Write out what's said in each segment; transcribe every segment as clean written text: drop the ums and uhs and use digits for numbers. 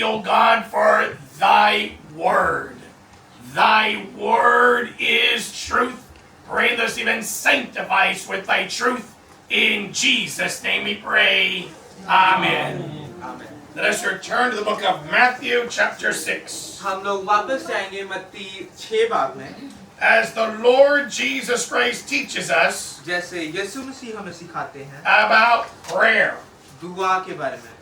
O God, for thy word. Thy word is truth. Pray this even sanctify us with thy truth. In Jesus' name we pray. Amen. Amen. Let us return to the book of Matthew chapter 6. हम लोग वापस जाएंगे मत्ती 6 बाब में. As the Lord Jesus Christ teaches us जैसे यीशु मसीह हमें सिखाते हैं about prayer. दुआ के बारे में.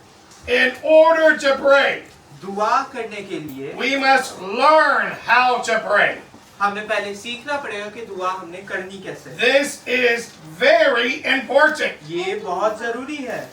In order to pray, दुआ करने के लिए we must learn how to pray. हमें पहले सीखना पड़ेगा कि दुआ हमने करनी कैसे. This is very important. ये बहुत जरूरी है.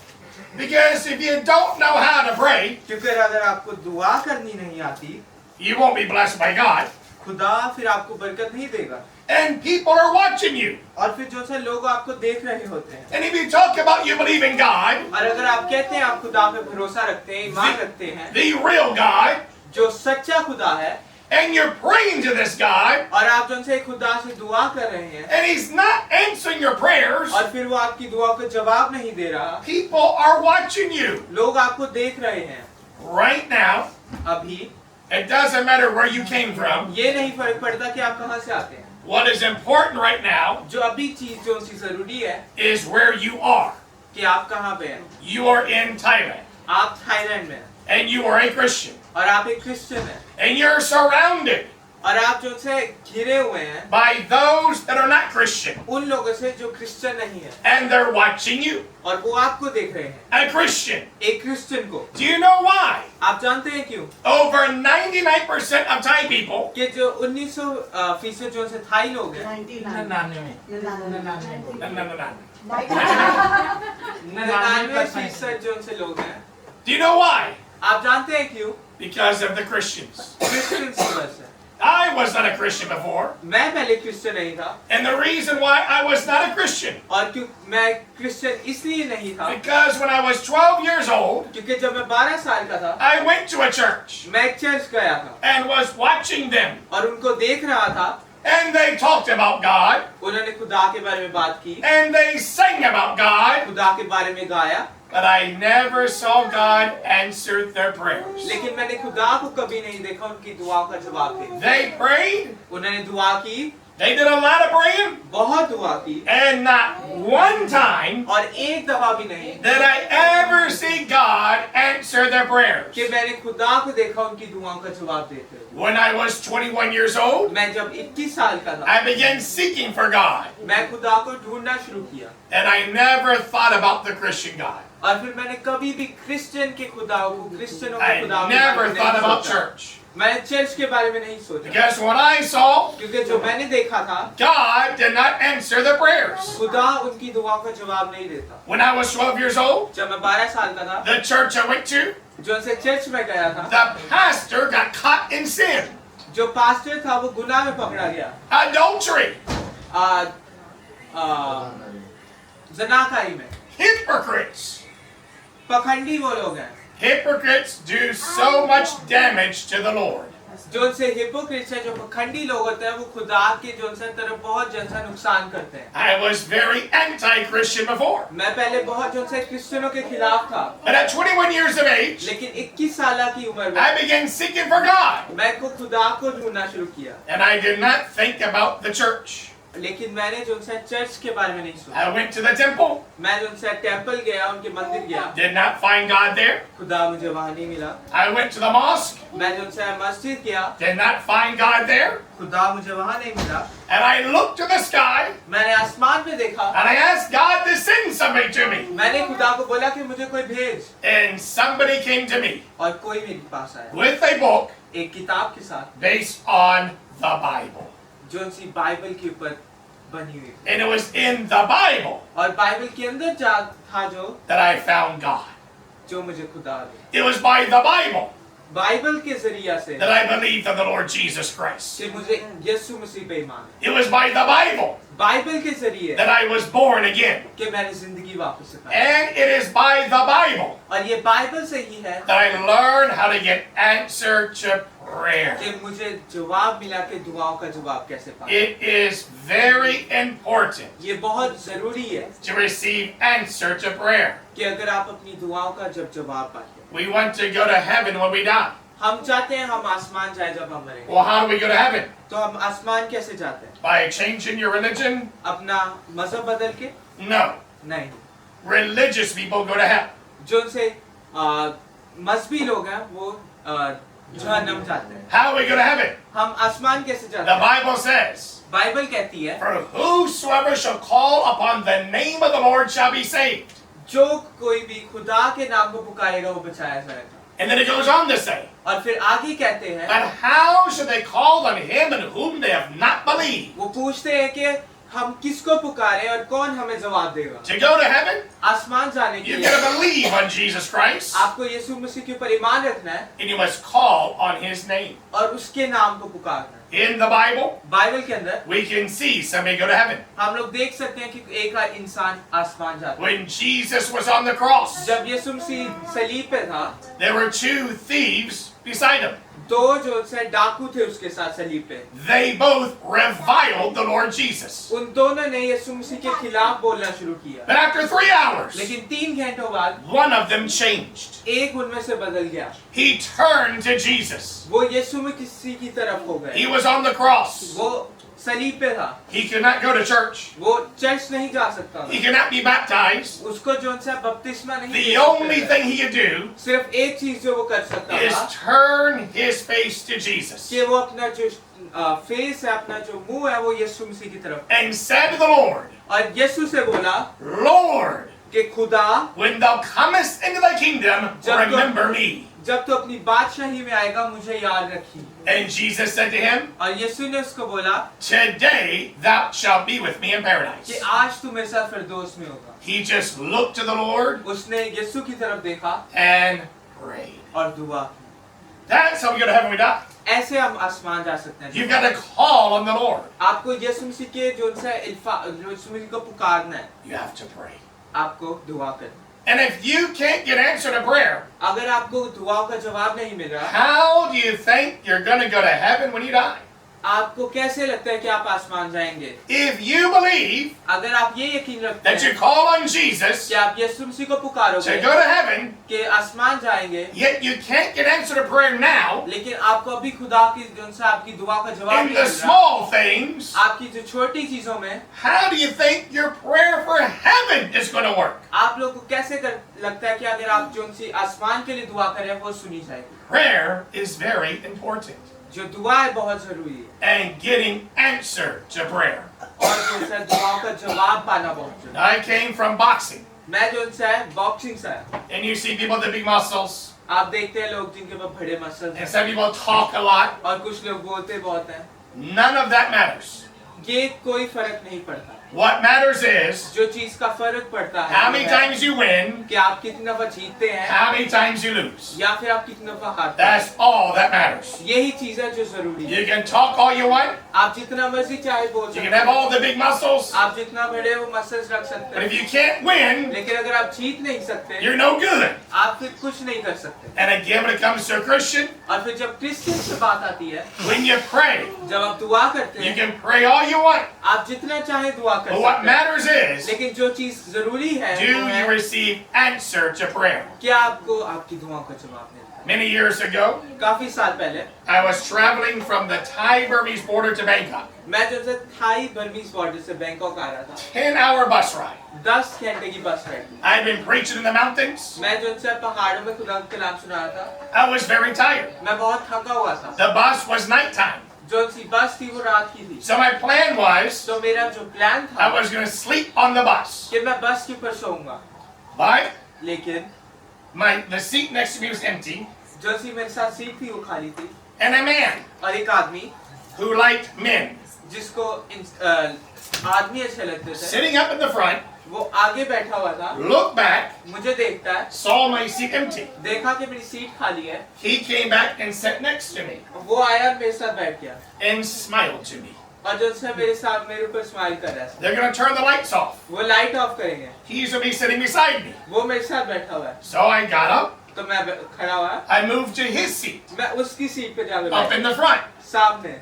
Because if you don't know how to pray, क्योंकि अगर आपको दुआ करनी नहीं आती, you won't be blessed by God. खुदा फिर आपको बरकत नहीं देगा. And people are watching you. और फिर जो से लोग आपको देख रहे होते हैं. And if you talk about you believe in God, और अगर आप कहते हैं आप खुदा पे भरोसा रखते हैं, ईमान रखते हैं, the real God, जो सच्चा खुदा है, and you're praying to this God, और आप जो से खुदा से दुआ कर रहे हैं, and He's not answering your prayers, और फिर वो आपकी दुआ को जवाब नहीं दे रहा, people are watching you. लोग आपको देख रहे हैं. Right now, अभी it doesn't matter where you came from. ये नहीं फर्क पड़ता कि आप कहाँ से आते हैं. What is important right now जो अभी चीज जो सी जरूरी है is where you are. कि आप कहाँ पे हैं. You are in Thailand, आप थाईलैंड में हैं, and you are a Christian, और आप एक क्रिश्चियन हैं, and you're surrounded और आप जो से घिरे हुए हैं by those that are not Christian, उन लोगों से जो क्रिश्चियन नहीं है, and they're watching you, और वो आपको देख रहे हैं, a Christian. एक क्रिश्चियन को. Do you know why? आप जानते हैं क्यों? Over 99% of Thai people कि जो 1900% जो से थाई लोग हैं, 99% जो से लोग हैं, Do you know why? आप जानते हैं क्यों? Because of the Christians. Christian की वजह से. I was not a Christian before, मैं पहले क्रिश्चियन नहीं था, and the reason why I was not a Christian, और क्यों मैं क्रिश्चियन इसलिए नहीं था because when I was 12 years old, क्योंकि जब मैं 12 साल का था, I went to a church मैं एक चर्च गया था and was watching them, और उनको देख रहा था. and they talked about God, उन्होंने खुदा के बारे में बात की, and they sang about God, खुदा के बारे में गाया, but I never saw God answer their prayers. लेकिन मैंने खुदा को कभी नहीं देखा उनकी दुआ का जवाब देते. They prayed, उन्होंने दुआ की, they did a lot of praying, बहुत दुआ की, and not one time और एक दफा भी नहीं did I ever see God answer their prayers. कि मैंने खुदा को देखा उनकी दुआओं का जवाब देते हुए. When I was 21 years old, मैं जब 21 साल का था, I began seeking for God, मैं खुदा को ढूंढना शुरू किया, and I never thought about the Christian God. और फिर मैंने कभी भी क्रिश्चियन के खुदा को, क्रिश्चियनों के I खुदा never thought about सोचा. church. मैं चर्च के बारे में नहीं सोचा, Because what I saw, क्योंकि जो मैंने देखा था, God did not answer the prayers. खुदा उनकी दुआओं का जवाब नहीं देता. When I was 12 years old, जब मैं 12 साल का था, the church I went to, जो से चर्च में गया था, the pastor got caught in sin. जो पास्टर था वो गुनाह में पकड़ा गया. Adultery, जनाकारी में. hypocrites. पखंडी वो लोग हैं. Hypocrites do so much damage to the Lord. जो से हिपोक्रेट्स है, जो पखंडी लोग होते हैं, वो खुदा के जो से तरफ बहुत जैसा नुकसान करते हैं. I was very anti-Christian before. मैं पहले बहुत जो से क्रिश्चियनों के खिलाफ था, And at 21 years of age, लेकिन 21 साल की उम्र में I began seeking for God. मैं को खुदा को ढूंढना शुरू किया. And I did not think about the church. लेकिन मैंने जो से चर्च के बारे में नहीं सोचा. I went to the temple, मैं जो से टेंपल गया, उनके मंदिर गया, did not find God there. खुदा मुझे वहाँ नहीं मिला. I went to the mosque, मैं जो से मस्जिद गया, did not find God there. खुदा मुझे वहाँ नहीं मिला. And I looked to the sky, मैंने आसमान में देखा, and I asked God to send somebody to me. मैंने खुदा को बोला कि मुझे कोई भेज, And somebody came to me और कोई मेरे पास आया with a book एक किताब के साथ, based on the Bible. जो सी बाइबल के ऊपर बनी हुई. And it was in the Bible और बाइबल के अंदर जा था that I found God. जो मुझे खुदा दे. It was by the Bible Bible के जरिया से that I believed in the Lord Jesus Christ. कि मुझे यीशु मसीह पे ईमान है. It was by the Bible Bible के जरिए that I was born again. कि मैंने जिंदगी वापस पाई. And it is by the Bible और ये बाइबल से ही है that I learned how to get answer to prayer. कि मुझे जवाब मिला कि दुआओं का जवाब कैसे पाएं. It is very important ये बहुत जरूरी है to receive answer to prayer. कि अगर आप अपनी दुआओं का जब जवाब पाते We want to go to heaven when we die. हम चाहते हैं हम आसमान जाए जब हम मरेंगे। Well, how do we go to heaven? तो हम आसमान कैसे जाते हैं? By changing your religion? अपना मजहब बदल के? No. नहीं। Religious people go to hell. जो उनसे मजहबी लोग हैं वो जहन्नम जाते हैं। How do we go to heaven? हम आसमान कैसे जाते The हैं? Bible says, बाइबल कहती है for whosoever shall call upon the name of the Lord shall be saved. जो कोई भी खुदा के नाम को पुकारेगा वो बचाया जाएगा। And then it goes on to say, और फिर आगे कहते हैं and how should they call on him in whom they have not believed? वो पूछते हैं कि हम किसको पुकारें और कौन हमें जवाब देगा। To go to heaven, आसमान जाने के you've लिए got to believe on Jesus Christ, आपको यीशु मसीह के ऊपर ईमान रखना है and you must call on his name. और उसके नाम को पुकारना है। In the Bible, बाइबल के अंदर we can see somebody go to heaven. हम लोग देख सकते हैं कि एक इंसान आसमान जाता है। When Jesus was on the cross, जब यीशु मसीह सलीब पे था there were two thieves beside him. दो जो से डाकू थे उसके साथ सलीब पे। They both reviled the Lord Jesus. उन दोनों ने यीशु मसीह के खिलाफ बोलना शुरू किया। But after 3 hours, लेकिन 3 घंटों बाद one of them changed. एक उनमें से बदल गया। He turned to Jesus. वो यीशु में किसी की तरफ हो He गए। was on the cross. वो सलीब पे था। He could not go to church. वो चर्च नहीं जा सकता He था। could not be baptized. उसको जो उनसे बपतिस्मा नहीं The दे only सकते थे। thing he could do सिर्फ एक चीज जो वो कर सकता is था turn his face to Jesus कि वो अपना जो फेस है अपना जो मुंह है वो यीशु मसीह की तरफ and said to the Lord, और यीशु से बोला Lord, कि खुदा when thou comest into thy kingdom, remember me. जब तो अपनी बादशाही में आएगा मुझे याद रखी। And Jesus said to him, और यीशु ने उसको बोला Today thou shalt be with me in कि paradise. आज तू मेरे साथ फिरदौस में होगा। He just looked to the Lord उसने यीशु की तरफ देखा and prayed. और दुआ की। That's how we go to heaven when we die. ऐसे हम आसमान जा सकते हैं। You've got to call on the Lord. आपको यीशु मसीह के जो उनसे यीशु मसीह को पुकारना है। You have to pray. आपको दुआ करना। And if you can't get answered a prayer, अगर आपको दुआओं का जवाब नहीं मिल रहा, how do you think you're going to go to heaven when you die? आपको कैसे लगता है कि आप आसमान जाएंगे? If you believe अगर आप ये यकीन रखते that you हैं call on Jesus कि आप यीशु मसीह को पुकारोगे to go to heaven, कि आसमान जाएंगे, yet you can't get answered a prayer now लेकिन आपको अभी खुदा की जो उनसे आपकी दुआ का जवाब in नहीं the मिल रहा, small things, आपकी जो छोटी चीजों में, how do you think your prayer for heaven is going to work? आप लोग को कैसे लगता है कि अगर आप जो उनसे आसमान के लिए दुआ करें वो सुनी जाएगी? Prayer is very important. जो दुआ है बहुत जरूरी है And getting answer to prayer. और जो उनसे दुआओं का जवाब पाना बहुत जरूरी है। I came from boxing, मैं जो उनसे है बॉक्सिंग से है। and you see people with the big muscles, आप देखते हैं लोग जिनके पास बड़े मसल and हैं some people talk a lot. और कुछ लोग बोलते बहुत हैं। None of that matters. ये कोई फर्क नहीं पड़ता। What matters is जो चीज का फर्क पड़ता है how many वो है times you win, कि आप कितनी दफा जीतते हैं how many times you lose. या फिर आप कितनी दफा हारते हैं। That's all that matters. यही चीज है जो जरूरी है। You can talk all you want, आप जितना मर्जी चाहे बोल you सकते can have हैं, all the big muscles, आप जितना बड़े वो मसल्स रख सकते but if हैं, you can't win, लेकिन अगर आप जीत नहीं सकते you're no good. आप फिर कुछ नहीं कर सकते। And again, when it comes to a Christian, और फिर जब क्रिश्चियन से बात आती है, when you pray, जब आप दुआ करते you हैं, can pray all you want. आप जितना चाहे दुआ कर But what सकते हैं, matters is, लेकिन जो चीज जरूरी है do वो you है receive answer to prayer? क्या आपको आपकी दुआओं का जवाब मिलता है। Many years ago, काफी साल पहले I was traveling from the Thai-Burmese border to Bangkok. मैं जब से थाई बर्मीज बॉर्डर से बैंकॉक आ रहा था, 10-hour bus ride. 10 घंटे की बस राइड थी। I'd been preaching in the mountains. मैं जो उनसे पहाड़ों में खुदा का कलाम सुना रहा था, I was very tired. मैं बहुत थका हुआ था। The bus was nighttime. जो सी बस थी वो रात की थी। So my plan was तो मेरा जो प्लान I था was going to sleep on the bus. कि मैं बस के ऊपर सोऊंगा, But लेकिन the seat next to me was empty, जो सी मेरे साथ सीट थी वो खाली थी and a man और एक आदमी who liked men जिसको आदमी अच्छे लगते थे, sitting up in the front, वो आगे बैठा हुआ था, looked back, मुझे देखता है, saw my seat empty. देखा कि मेरी सीट खाली है, He came back and sat next to me वो आया और मेरे साथ बैठ गया and smiled to me. और जो से मेरे साथ मेरे ऊपर स्माइल कर रहा है। They're going to turn the lights off. वो लाइट ऑफ करेंगे, He's going to be sitting beside me. वो मेरे साथ बैठा हुआ है। So I got up. तो मैं खड़ा हुआ, I moved to his seat मैं उसकी सीट पे जाकर up बैठा in the front. सामने।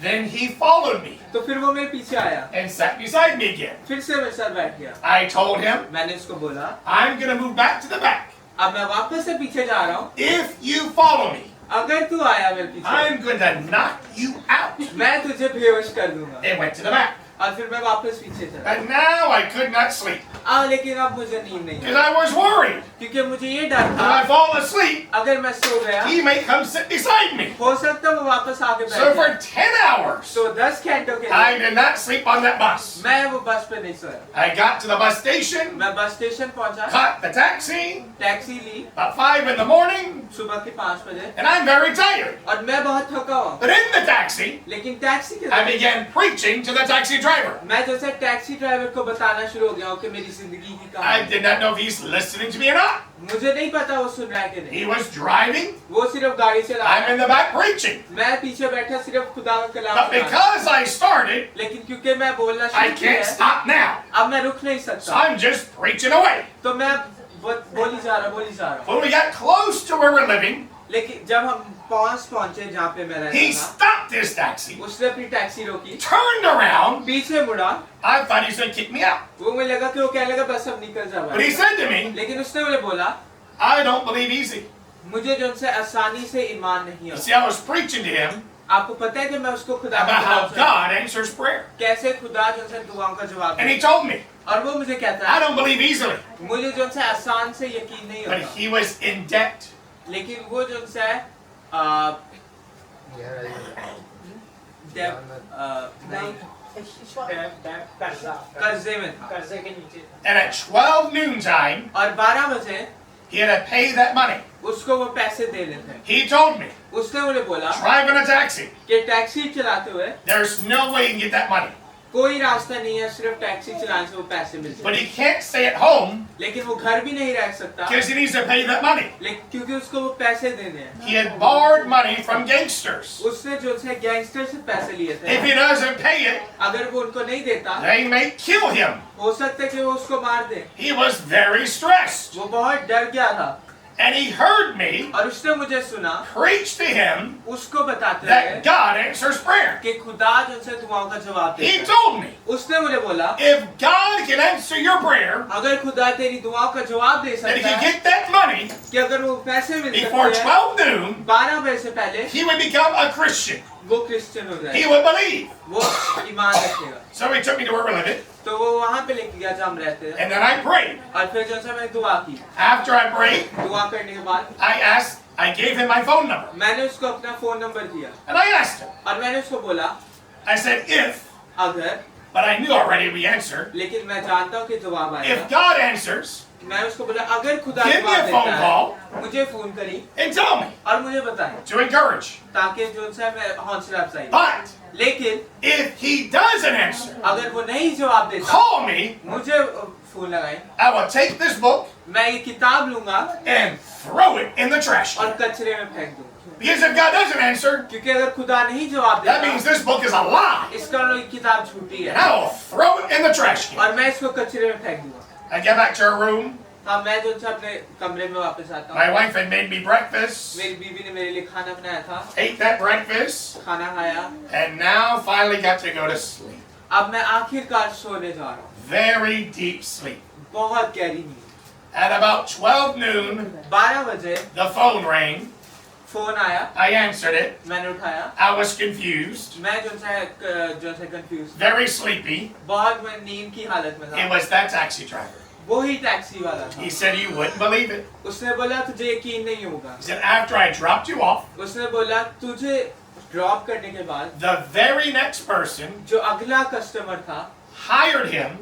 Then he followed me तो फिर वो मेरे पीछे आया, and sat beside me again. फिर से मेरे साथ बैठ गया। I told him, मैंने उसको बोला I'm going to move back to the back. अब मैं वापस से पीछे जा रहा हूँ. If you follow me, अगर तू आया मेरे पीछे, I'm going to knock you out. मैं तुझे बेहोश कर दूंगा. It went to the back. और फिर मैं वापस पीछे चला. And now I could not sleep लेकिन अब मुझे नींद नहीं because I was worried क्योंकि मुझे ये डर that था I fall asleep, अगर मैं सो गया he may come sit beside me. हो सकता वो वापस आके So बैठ for जाए. 10 hours, तो 10 घंटों के I लिए did not sleep on that bus. मैं वो बस पे नहीं सोया. I got to the bus station, मैं बस स्टेशन पहुंचा, caught the taxi टैक्सी ली about 5 in the morning, सुबह के 5 बजे and I'm very tired. और मैं बहुत थका हुआ. But in the taxi, लेकिन टैक्सी के I अंदर began preaching to the taxi driver. मैं जैसे टैक्सी ड्राइवर को बताना शुरू हो गया हूँ कि मेरी जिंदगी की I कहानी. did not know if he's listening to me or not. मुझे नहीं पता वो सुन रहा है कि नहीं. He was driving, वो सिर्फ गाड़ी चला I'm रहा in the back preaching. है. मैं पीछे बैठा सिर्फ खुदा का कलाम But सुना रहा हूँ. because I started, लेकिन क्योंकि मैं बोलना I शुरू किया can't है, stop now. अब मैं रुक नहीं So सकता. I'm just preaching away. तो मैं बोली जा रहा हूँ. When we got close to where we're living, लेकिन जब हम पहुंचे जहाँ पे मैं he रहता था, stopped his taxi, उसने अपनी टैक्सी रोकी, turned around. पीछे मुड़ा. I thought he was going to kick me out. वो मुझे लगा कि वो कहने लगा बस अब निकल जा But he भाई. said to me, लेकिन उसने मुझे बोला I don't believe easy. मुझे जो उनसे आसानी से ईमान नहीं You होता. see, I was preaching to him आपको पता है कि मैं उसको खुदा about की how तरफ से God answers prayer. कैसे खुदा जो उनसे दुआओं का जवाब And he देता told me, है. और वो मुझे कहता I है don't believe easily. मुझे जो उनसे आसान से यकीन नहीं But होता. he was in debt. लेकिन वो जो उनसे नहीं कर्जे में था. कर्जे के नीचे. And at 12 noontime, और 12 बजे he had to pay that money. उसको वो पैसे देने थे. He told me, उसने मुझे बोला driving a taxi, कि टैक्सी चलाते हुए there's no way you can get that money. कोई रास्ता नहीं है सिर्फ टैक्सी चलाने से वो पैसे मिलते But हैं. he can't stay at home लेकिन वो घर भी नहीं रह सकता because he needs to pay that money. लेकिन क्योंकि उसको वो पैसे देने हैं. He had borrowed money from gangsters. उसने जो से गैंगस्टर से पैसे लिए If he थे. doesn't pay it, अगर वो उनको नहीं देता they may kill him. हो सकता है कि वो उसको मार दे. He was very stressed. वो बहुत डर गया था And he heard me और उसने मुझे सुना preach to him उसको बताते that हुए God answers prayer. कि खुदा जो उनसे दुआओं का जवाब He देता है. told me, उसने मुझे बोला if God can answer your prayer, अगर खुदा तेरी दुआओं का जवाब दे that he सकता can है get that money कि अगर वो पैसे मिल before सकते हैं 12 noon, 12 बजे से पहले he would become a Christian. वो क्रिश्चियन हो He जाए. would believe. वो ईमान रखेगा. So he took me to where we lived, तो वो वहाँ पे लेके गया जहाँ हम रहते थे. and then I prayed. और फिर जो मैंने दुआ की. After I prayed, दुआ करने के बाद I gave him my phone number, मैंने उसको अपना फोन नंबर दिया and I asked him. और मैंने उसको बोला I said, if, अगर, but I knew already the answer. लेकिन मैं जानता हूँ कि जवाब आएगा. If God answers, मैं उसको बोला अगर खुदा give me जवाब a देता phone है call मुझे फोन करी and tell me और मुझे बताए to encourage. ताकि जो उनसे मैं हौसला अफजाई. But लेकिन if he doesn't answer, अगर वो नहीं जवाब देता call me. मुझे फोन लगाए. I will take this book मैं ये किताब लूंगा and throw it in the trash और can. कचरे में फेंक दूंगा. Because if God doesn't answer, क्योंकि अगर खुदा नहीं जवाब that means देता this book is a lie. इसका मतलब ये किताब झूठी And है I will throw it in the trash can. और मैं इसको कचरे में फेंक दूंगा. I get back to our room. हाँ मैं जो से अपने कमरे में वापस आता My हूँ. wife had made me breakfast. मेरी बीवी ने मेरे लिए खाना बनाया था. Ate that breakfast. खाना खाया. And now finally got to go to sleep. अब मैं आखिरकार सोने जा रहा हूँ. Very deep sleep. बहुत गहरी नींद. At about 12 noon, 12 बजे the phone rang. फोन आया. I answered it. मैंने उठाया. I was confused. मैं जो से कंफ्यूज. Very sleepy. बहुत मैं नींद की हालत में It था. was that taxi driver. वो ही टैक्सी वाला था. He said you wouldn't believe it. उसने बोला तुझे यकीन नहीं होगा. He said after I dropped you off, उसने बोला तुझे ड्रॉप करने के बाद the very next person जो अगला कस्टमर था hired him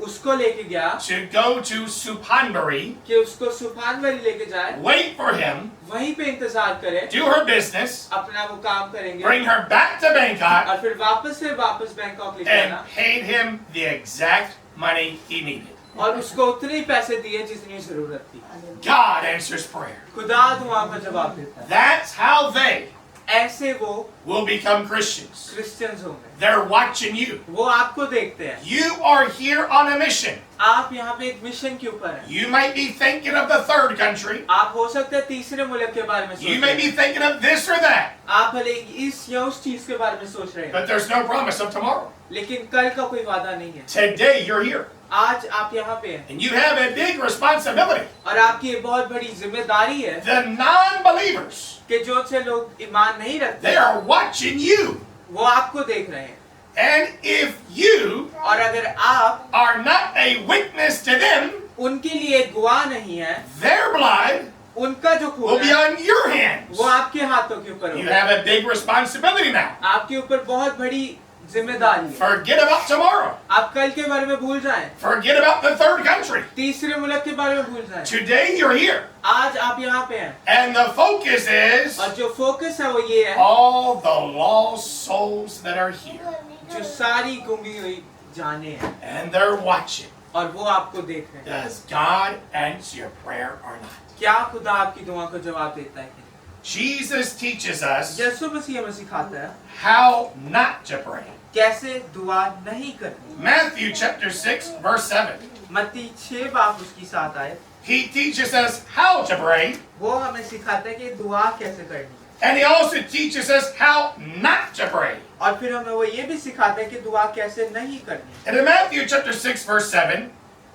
उसको लेके गया to go to Supanburi, कि उसको सुफानवरी लेके जाए. wait for him, वहीं पे इंतजार करे. do her business, अपना वो काम करेंगे. bring her back to Bangkok, और फिर वापस बैंकॉक लेके and आना. paid him the exact money he needed. और उसको उतने ही पैसे दिए जितनी जरूरत थी. God answers prayer. खुदा दुआ का जवाब देता है. That's how they ऐसे वो will become Christians. क्रिश्चियंस होंगे. They're watching you. वो आपको देखते हैं. You are here on a mission. आप यहाँ पे एक मिशन के ऊपर हैं। You might be thinking of the third country. आप हो सकते हैं तीसरे मुल्क के बारे में सोच You रहे may be हैं। thinking of this or that. आप भले इस या उस चीज के बारे में सोच रहे हैं, But there's no promise of tomorrow. लेकिन कल का कोई वादा नहीं है। Today you're here. आज आप यहाँ पे हैं And you have a big responsibility. और आपकी ये बहुत बड़ी जिम्मेदारी है The non-believers, कि जो से लोग ईमान नहीं they रखते are watching you. वो आपको देख रहे हैं, And if you और अगर आप are not a witness to them, उनके लिए गवाह नहीं है, their blood उनका जो will खून be है on your hands. वो आपके हाथों के ऊपर You होगा। have a big responsibility now. आपके ऊपर बहुत बड़ी जिम्मेदारी है। Forget about tomorrow. आप कल के बारे में भूल जाएं, Forget about the third country. तीसरे मुल्क के बारे में भूल जाएं। Today you're here. आज आप यहाँ पे हैं And the focus is और जो फोकस है वो ये है, all the lost souls that are here. जो सारी गुमी हुई जाने हैं And they're watching. और वो आपको देख रहे हैं। Does God answer your prayer or not? क्या खुदा आपकी दुआ को जवाब देता है कि नहीं? Jesus teaches us यीशु मसीह हमें सिखाता है how not to pray. कैसे दुआ नहीं करनी। Matthew chapter 6 verse 7. मत्ती 6 बाब उसकी 7 आए, He teaches us how to pray, वो हमें सिखाता है कि दुआ कैसे करनी है। and he also teaches us how not to pray. और फिर हमें वो ये भी सिखाता है कि दुआ कैसे नहीं करनी। And in Matthew chapter 6 verse 7,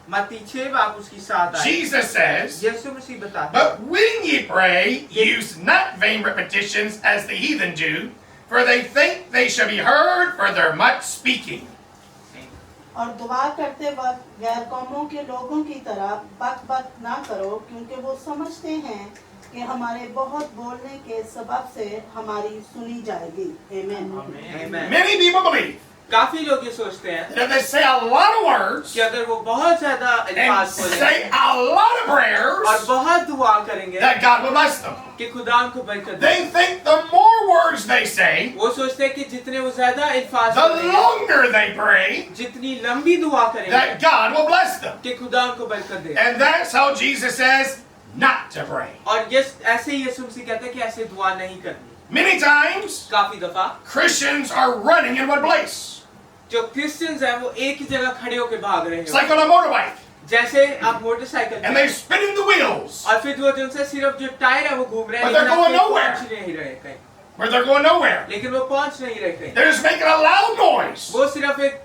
मत्ती 6 बाब उसकी 7 आए, Jesus says, यीशु मसीह बताता है, "But when ye pray, use not vain repetitions as the heathen do, for they think they shall be heard for their much speaking." और दुआ करते वक्त गैर कौमों के लोगों की तरह बक बक ना करो, क्योंकि वो समझते हैं कि हमारे बहुत बोलने के सबब से हमारी सुनी जाएगी। आमीन। Amen. Many people believe काफी लोग ये सोचते हैं that if they say a lot of words कि अगर वो बहुत ज्यादा and अल्फाज say बोलेंगे a lot of और prayers, बहुत दुआ करेंगे that God will bless them. कि खुदा उनको बरकत दे। They think the more words they say, वो सोचते हैं कि जितने वो ज्यादा अल्फाज the बोलेंगे, longer they pray, जितनी लंबी दुआ करेंगे that God will bless them. कि खुदा उनको बरकत दे। And that's how Jesus says not to pray. और ऐसे ही यीशु मसीह कहते हैं कि ऐसे दुआ नहीं करनी। Many times, काफी दफा Christians are running in one place. जो क्रिश्चियंस हैं वो एक ही जगह खड़े होकर भाग रहे It's हैं, like on a motorbike. जैसे आप मोटरसाइकिल And पे they're spinning the wheels, और फिर वो जिनसे सिर्फ जो टायर है वो घूम रहे हैं, But they're लेकिन going आप nowhere. पहुंच नहीं रहे कहीं, where they're going nowhere. लेकिन वो पहुंच नहीं रहे कहीं। They're just making a loud noise. वो सिर्फ एक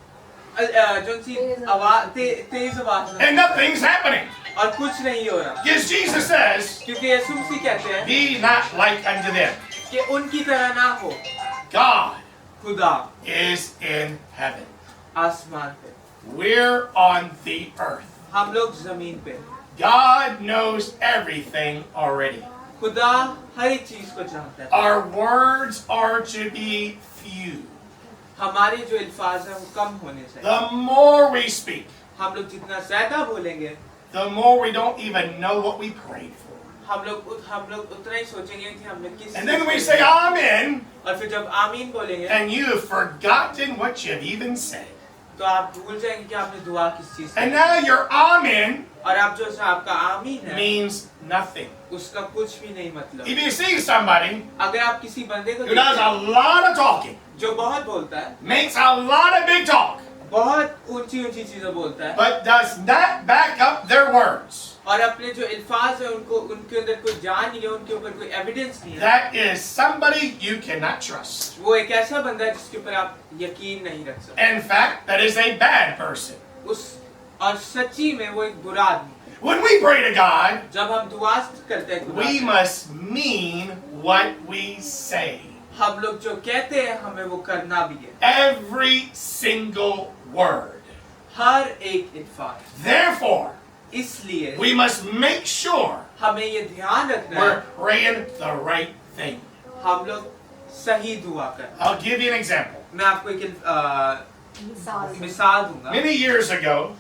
जो सी आवाज तेज आवाज में And nothing's happening. और कुछ नहीं हो रहा, Because Jesus says, क्योंकि यीशु मसीह कहते हैं be not like unto them. कि उनकी तरह ना हो। God खुदा is in heaven. आसमान पे, We're on the earth. हम लोग जमीन पे। God knows everything already. खुदा हर एक चीज को जानता है। Our words are to be few. हमारे जो अल्फाज हैं वो कम होने चाहिए। The more we speak, हम लोग जितना ज्यादा बोलेंगे the more we don't even know what we prayed for. हम लोग उतना ही सोचेंगे कि हमने किस And then we say Amen, और फिर जब आमीन बोलेंगे and you've forgotten what you've even said. तो आप भूल जाएंगे कि आपने दुआ किस चीज And की। now your Amen और आप जो आपका आमीन है means nothing. उसका कुछ भी नहीं मतलब। If you see somebody अगर आप किसी बंदे को who does देखते a हैं, lot of talking, जो बहुत बोलता है, makes a lot of big talk, बहुत ऊंची ऊंची चीजें बोलता है but does not back up their words, और अपने जो अल्फाज है उनको उनके अंदर कोई जान नहीं है, उनके ऊपर कोई एविडेंस नहीं है, that is somebody you cannot trust. वो एक ऐसा बंदा है जिसके ऊपर आप यकीन नहीं रख सकते। In fact, that is a bad person. और सच्ची में वो एक बुरा आदमी है। When we pray to God, जब हम दुआ करते हैं खुदा we से, must mean what we say. हम लोग जो कहते हैं हमें वो करना भी है, Every single word. हर एक अल्फाज। Therefore, इसलिए we must make sure हमें ये ध्यान रखना we're है praying the right thing. हम लोग सही दुआ करें। I'll give you an example. मैं आपको एक मिसाल दूंगा। Many years ago,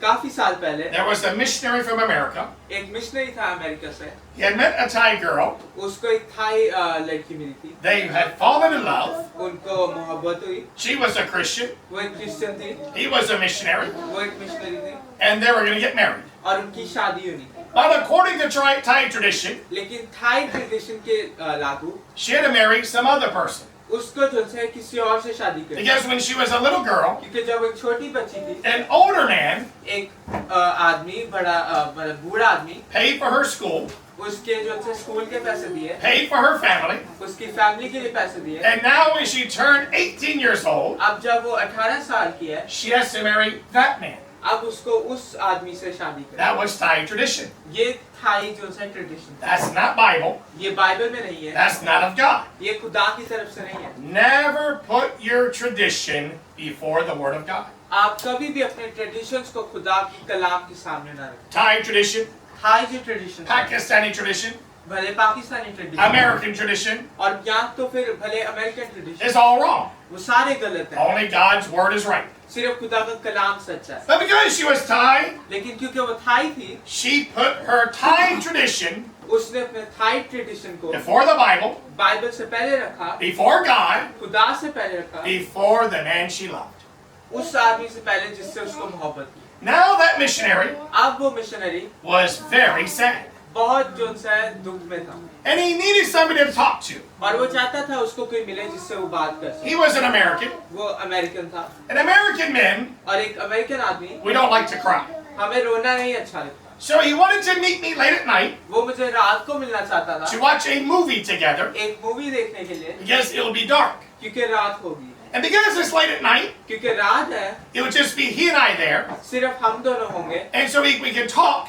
काफी साल पहले there was a missionary from America. एक मिशनरी था अमेरिका से, He had met a Thai girl. उसको एक थाई लड़की मिली थी, They had fallen in love. उनको मोहब्बत हुई, She was a Christian. वो एक क्रिश्चियन थी, He was a missionary. वो एक मिशनरी थी And they were going to get married. और उनकी शादी होनी थी। But according to Thai tradition, लेकिन थाई ट्रेडिशन के लागू she had to marry some other person. उसको जो है किसी और से शादी कर, Because when she was a little girl, क्योंकि जब एक छोटी बच्ची थी, an older man एक आदमी मतलब बूढ़ा आदमी paid for her school, उसके जो है स्कूल के पैसे दिए, paid for her family, उसकी फैमिली के लिए पैसे दिए। and now when she turned 18 years old, अब जब वो 18 साल की है, she has to marry that man. अब उसको उस आदमी से शादी करनी। That was Thai tradition. ये थाई जो है ट्रेडिशन, That's not Bible. ये बाइबल में नहीं है, That's not of God. ये खुदा की तरफ से नहीं है। Never put your tradition before the Word of God. आप कभी भी अपने ट्रेडिशंस को खुदा की कलाम के सामने ना रखें। Thai tradition, थाई जो ट्रेडिशन, Pakistani tradition, भले पाकिस्तानी ट्रेडिशन American tradition और या तो फिर भले American tradition, is all wrong. वो सारे गलत हैं। Only God's Word is right. सिर्फ खुदा का कलाम सच्चा है। But because she was Thai, लेकिन क्योंकि वो थाई थी, she put her Thai tradition उसने अपने थाई ट्रेडिशन को before the Bible, बाइबल से पहले रखा, before God, खुदा से पहले रखा, before the man she loved. उस आदमी से पहले जिससे उसको मोहब्बत की। Now that missionary अब वो मिशनरी was very sad. बहुत जो है दुख में था And he needed somebody to talk to. और वो चाहता था उसको कोई मिले जिससे वो बात कर सके। He was an American. वो अमेरिकन था And American men, और एक अमेरिकन आदमी, we don't like to cry. हमें रोना नहीं अच्छा लगता। So he wanted to meet me late at night वो मुझे रात को मिलना चाहता to था watch a movie together एक मूवी देखने के लिए, because it'll be dark. क्योंकि रात होगी, And because it's late at night, क्योंकि रात है, it would just be he and I there. सिर्फ हम दोनों होंगे And so we can talk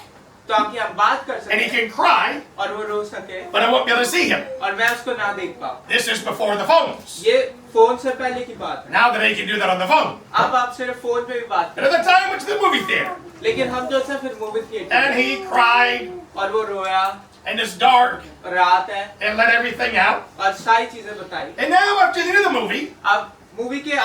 ताकि हम बात कर and he सकें can cry, और वो रो सके but I won't be able to see him. और मैं उसको ना देख पाऊँ। This is before the phones. ये फोन से पहले की बात है। Now that he can do that on the phone. अब आप सिर्फ फोन पे भी बात But at the time, I went to the movie theater. करें, लेकिन हम जो है फिर movie theatre And he cried, और वो रोया, and it's dark, रात है and let everything out. और सारी चीजें बताई। And now after the end of the movie, अब मूवी के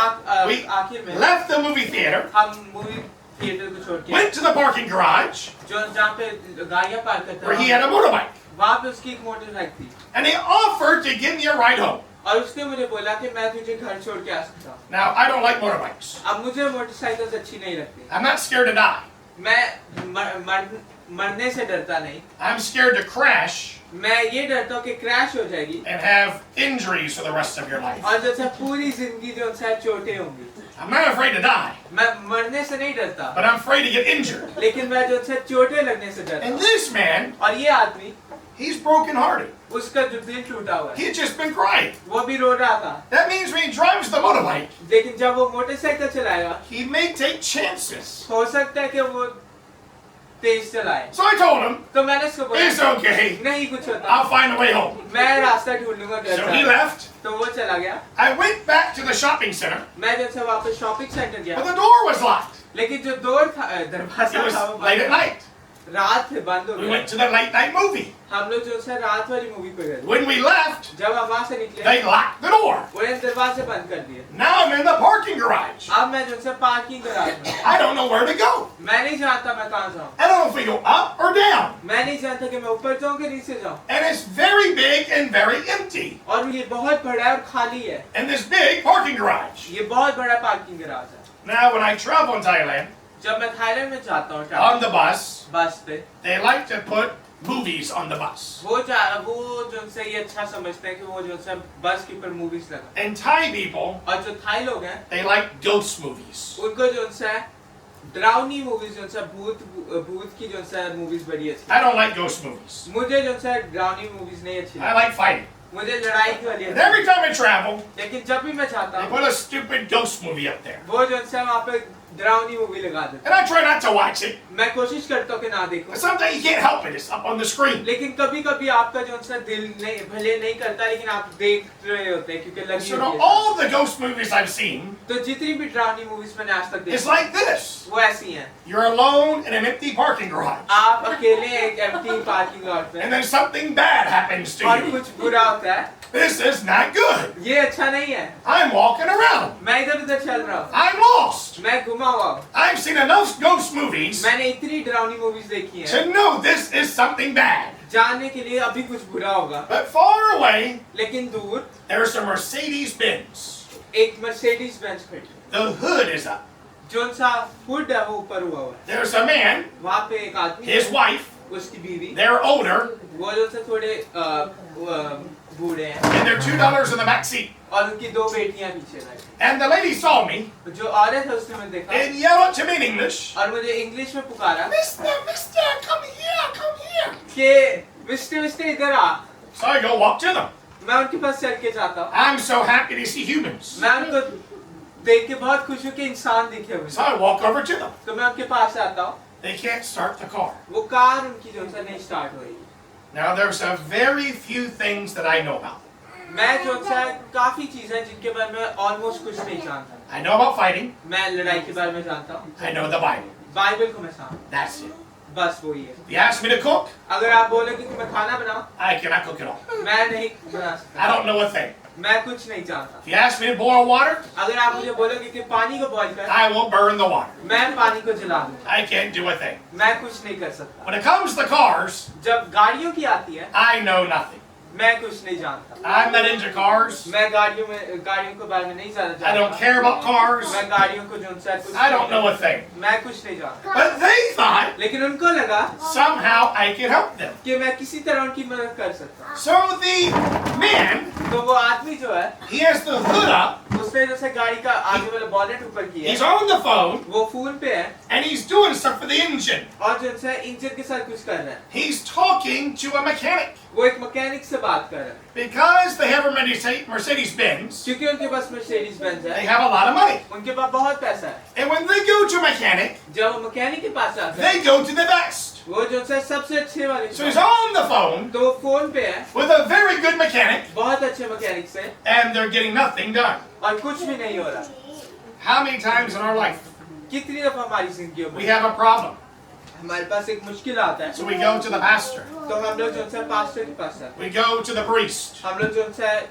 we आखिर में left the movie theater, हम मूवी थिएटर को छोड़ के went to the parking garage जो जहाँ पे गाड़ियाँ पार्क करते where he had a motorbike. वहाँ पे उसकी एक मोटरसाइकिल थी And he offered to give me a ride home. और उसने मुझे बोला कि मैं तुझे घर छोड़ के आ सकता हूँ। Now, I don't like motorbikes. अब मुझे मोटरसाइकिल अच्छी नहीं लगती, I'm not scared to die. मैं मरने से डरता नहीं, I'm scared to crash मैं ये डरता हूँ कि क्रैश हो जाएगी and have injuries for the rest of your life. और जैसे पूरी जिंदगी जो है चोटें होंगी। I'm not afraid to die, मैं मरने से नहीं डरता, but I'm afraid to get injured. लेकिन मैं जो है चोटें लगने से डरता And हूँ। this man, और ये आदमी, he's brokenhearted. उसका जो दिल टूटा हुआ है, He had just been crying. वो भी रो रहा था, That means when he drives the motorbike, लेकिन जब वो मोटरसाइकिल चलाएगा he may take chances. हो सकता है कि वो तेज चलाए। So I told him, तो मैंने उसको it's बोला okay. नहीं कुछ होता, I'll find a way home. मैं रास्ता ढूंढ लूंगा घर So he जाने। left. तो वो चला गया। I went back to the shopping center, मैं जब से वापस शॉपिंग सेंटर but गया, the door was locked. लेकिन जो डोर था It दरवाजा was था वो late at बंद था। night. रात थे बंद हो We गया। went to the late night movie. हम लोग जो है रात वाली मूवी पे गए। When we left, जब हम वहाँ से निकले, they locked the door. उन्होंने दरवाजे बंद कर दिए। Now I'm in the parking garage. अब मैं जो है पार्किंग गैराज में, I don't know where to go. मैं नहीं जानता मैं कहाँ जाऊँ, I don't know if we go up or down. मैं नहीं जानता कि मैं ऊपर जाऊँ कि नीचे जाऊँ। And it's very big and very empty. और ये बहुत बड़ा है और खाली है। In this big parking garage. ये बहुत बड़ा पार्किंग गैराज है। Now when I travel in Thailand, जब मैं थाईलैंड में जाता हूँ on the bus, बस पे, they like to put movies on the bus. वो जो उनसे ये अच्छा समझते हैं कि वो जो उनसे बस के ऊपर मूवीज लगा। And Thai people, और जो थाई लोग हैं, they like ghost movies. उनको जो उनसे डरावनी मूवीज जो उनसे भूत की जो उनसे मूवीज बड़ी अच्छी। I don't like ghost movies. मुझे जो उनसे डरावनी मूवीज नहीं अच्छी I लगती। like fighting. मुझे लड़ाई की वाली And अच्छी every time I travel, लगती। लेकिन जब भी मैं चाहता they हूँ, put a stupid ghost movie up there. वो जो उनसे वहाँ पे डरावनी मूवी लगा देते And I try not to watch it. हैं। मैं कोशिश करता हूँ कि ना देखूं, But sometimes you can't help it. It's up on the screen. लेकिन कभी कभी आपका जो उनसे दिल नहीं भले नहीं करता, लेकिन आप देख रहे होते हैं क्योंकि लगी So होती now है। all the ghost movies I've seen, तो जितनी भी डरावनी मूवीज मैंने आज तक it's देखी, like this. वो ऐसी हैं। You're alone in an empty parking garage. आप अकेले एक एम्प्टी पार्किंग लॉट And में then something bad happens to और you. कुछ बुरा होता है, This is not good. ये अच्छा नहीं है। I'm walking around. मैं इधर उधर चल रहा हूँ, I'm lost. मैं घुमा हुआ हूँ। I've seen enough ghost movies मैंने इतनी डरावनी मूवीज देखी हैं to know this is something bad. जानने के लिए अभी कुछ बुरा होगा, But far away, लेकिन दूर there's a Mercedes Benz. एक मर्सिडीज बेंज खड़ी है, The hood is up. जो सा हुड है वो ऊपर हुआ हुआ है। There's a man, वहाँ पे एक आदमी, his wife, उसकी बीवी, they're older, वो जो से थोड़े बूढ़े हैं and they're $2 in the back seat. और उनकी 2 बेटियां पीछे रही। And the lady saw me जो औरत है उसने मुझे देखा and yelled to me in English, और मुझे इंग्लिश में पुकारा Mister, come here, come here. कि मिस्टर इधर आ। So I go walk to them. मैं उनके पास चल के जाता हूँ। I'm so happy to see humans. मैं उनको देख के बहुत खुश हूँ कि इंसान दिखे So मुझे। I walk over to them. तो मैं उनके पास आता हूँ। They can't start the car. वो कार उनकी जो है नहीं स्टार्ट हो रही। Now there's a very few things that I know about. मैं जो है काफी चीजें जिनके बारे में ऑलमोस्ट कुछ नहीं जानता। I know about fighting. मैं लड़ाई के बारे में जानता हूँ। I know the Bible. Bible को मैं जानता हूँ। That's it. बस वो ही है। If you ask me to cook, अगर आप बोले कि मैं खाना बनाऊं, I cannot cook at all. मैं नहीं बना I सकता। don't know a thing. मैं कुछ नहीं जानता। If you ask me to boil water, अगर आप मुझे बोलोगे कि पानी को बॉईल कर, I will burn the water. मैं पानी को जला दूंगा। I can't do a thing. मैं कुछ नहीं कर सकता। When it comes to cars, जब गाड़ियों की आती है, I know nothing. मैं कुछ नहीं जानता। I'm not into cars. मैं गाड़ियों के बारे में नहीं ज्यादा I जानता। don't care about cars. मैं गाड़ियों को जो उनसे कुछ I don't know a thing. मैं कुछ नहीं जानता। But they thought लेकिन उनको लगा somehow I could help them. कि मैं किसी तरह उनकी मदद कर सकता हूँ। So the man, तो वो आदमी जो है, he has the hood up. उसने जैसे गाड़ी का आगे वाला बॉनेट ऊपर किया He's है, on the phone वो फोन पे है and he's doing stuff for the engine. और जो है इंजन के साथ कुछ कर रहा है। He's talking to a mechanic वो एक मैकेनिक से बात कर रहा है because they have a Mercedes-Benz. क्योंकि उनके पास मर्सिडीज बेंज They है, have a lot of money. उनके पास बहुत पैसा है। And when they go to a mechanic, जब वो मैकेनिक के पास जाते हैं, they go to the best. वो जो है सबसे अच्छे वाले So he's on the phone तो वो फोन पे है with a very good mechanic बहुत अच्छे मैकेनिक से and they're getting nothing done. और कुछ भी नहीं हो रहा। How many times in our life कितनी दफा हमारी जिंदगियों we में have a problem? हमारे पास एक मुश्किल आता है, So we go to the pastor. तो हम लोग जो है पास्टर के पास जाते We go to the priest. हैं, हम लोग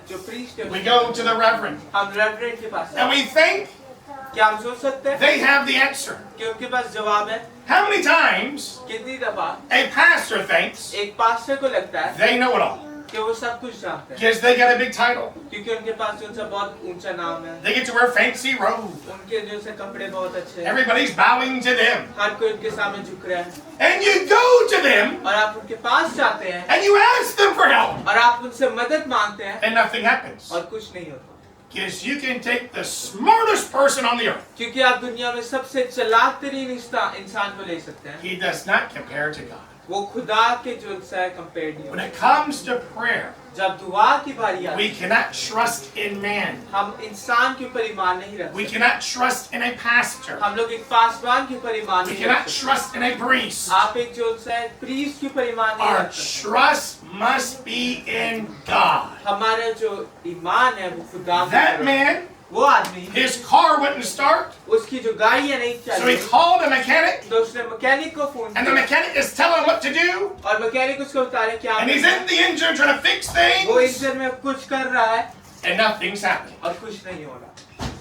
जो प्रीस्ट है We go to the reverend. हम रेवरेंड के पास जाते And we think हैं। क्या हम सोच सकते हैं they have the answer. कि उनके पास जवाब है? How many times कितनी दफा a pastor thinks एक पास्टर को लगता है they know it all कि वो सब कुछ जानते हैं because they got a big title. क्योंकि उनके पास जो है बहुत ऊंचा नाम है, They get to wear fancy robes. उनके जो है कपड़े बहुत अच्छे हैं, Everybody's bowing to them. हर कोई उनके सामने झुक रहा है And you go to them और आप उनके पास जाते हैं and you ask them for help. और आप उनसे मदद मांगते हैं And nothing happens. और कुछ नहीं होता Because you can take the smartest person on the earth. क्योंकि आप दुनिया में सबसे चालाक तरीन इंसान को ले सकते हैं, He does not compare to God. वो खुदा के जो है कंपेयर नहीं When होता। it comes to prayer, जब दुआ की बारी आती we है, cannot trust in man. हम इंसान के ऊपर ईमान नहीं रख We सकते। cannot trust in a pastor. हम लोग एक पासवान के ऊपर ईमान We नहीं cannot रख सकते। trust in a priest. आप एक जो है प्रीस्ट के ऊपर ईमान नहीं Our रख सकते। trust must be in God. हमारा जो ईमान है वो खुदा में That है। man, वो आदमी his car wouldn't start, उसकी जो गाड़ी है नहीं so he चली, called a mechanic, तो उसने मैकेनिक को फोन and the किया mechanic is telling him what to do, और मैकेनिक उसको बता रहे क्या and he's करना in the engine trying to fix है। वो things, इंजन में कुछ कर रहा है and nothing's happening. और कुछ नहीं हो रहा।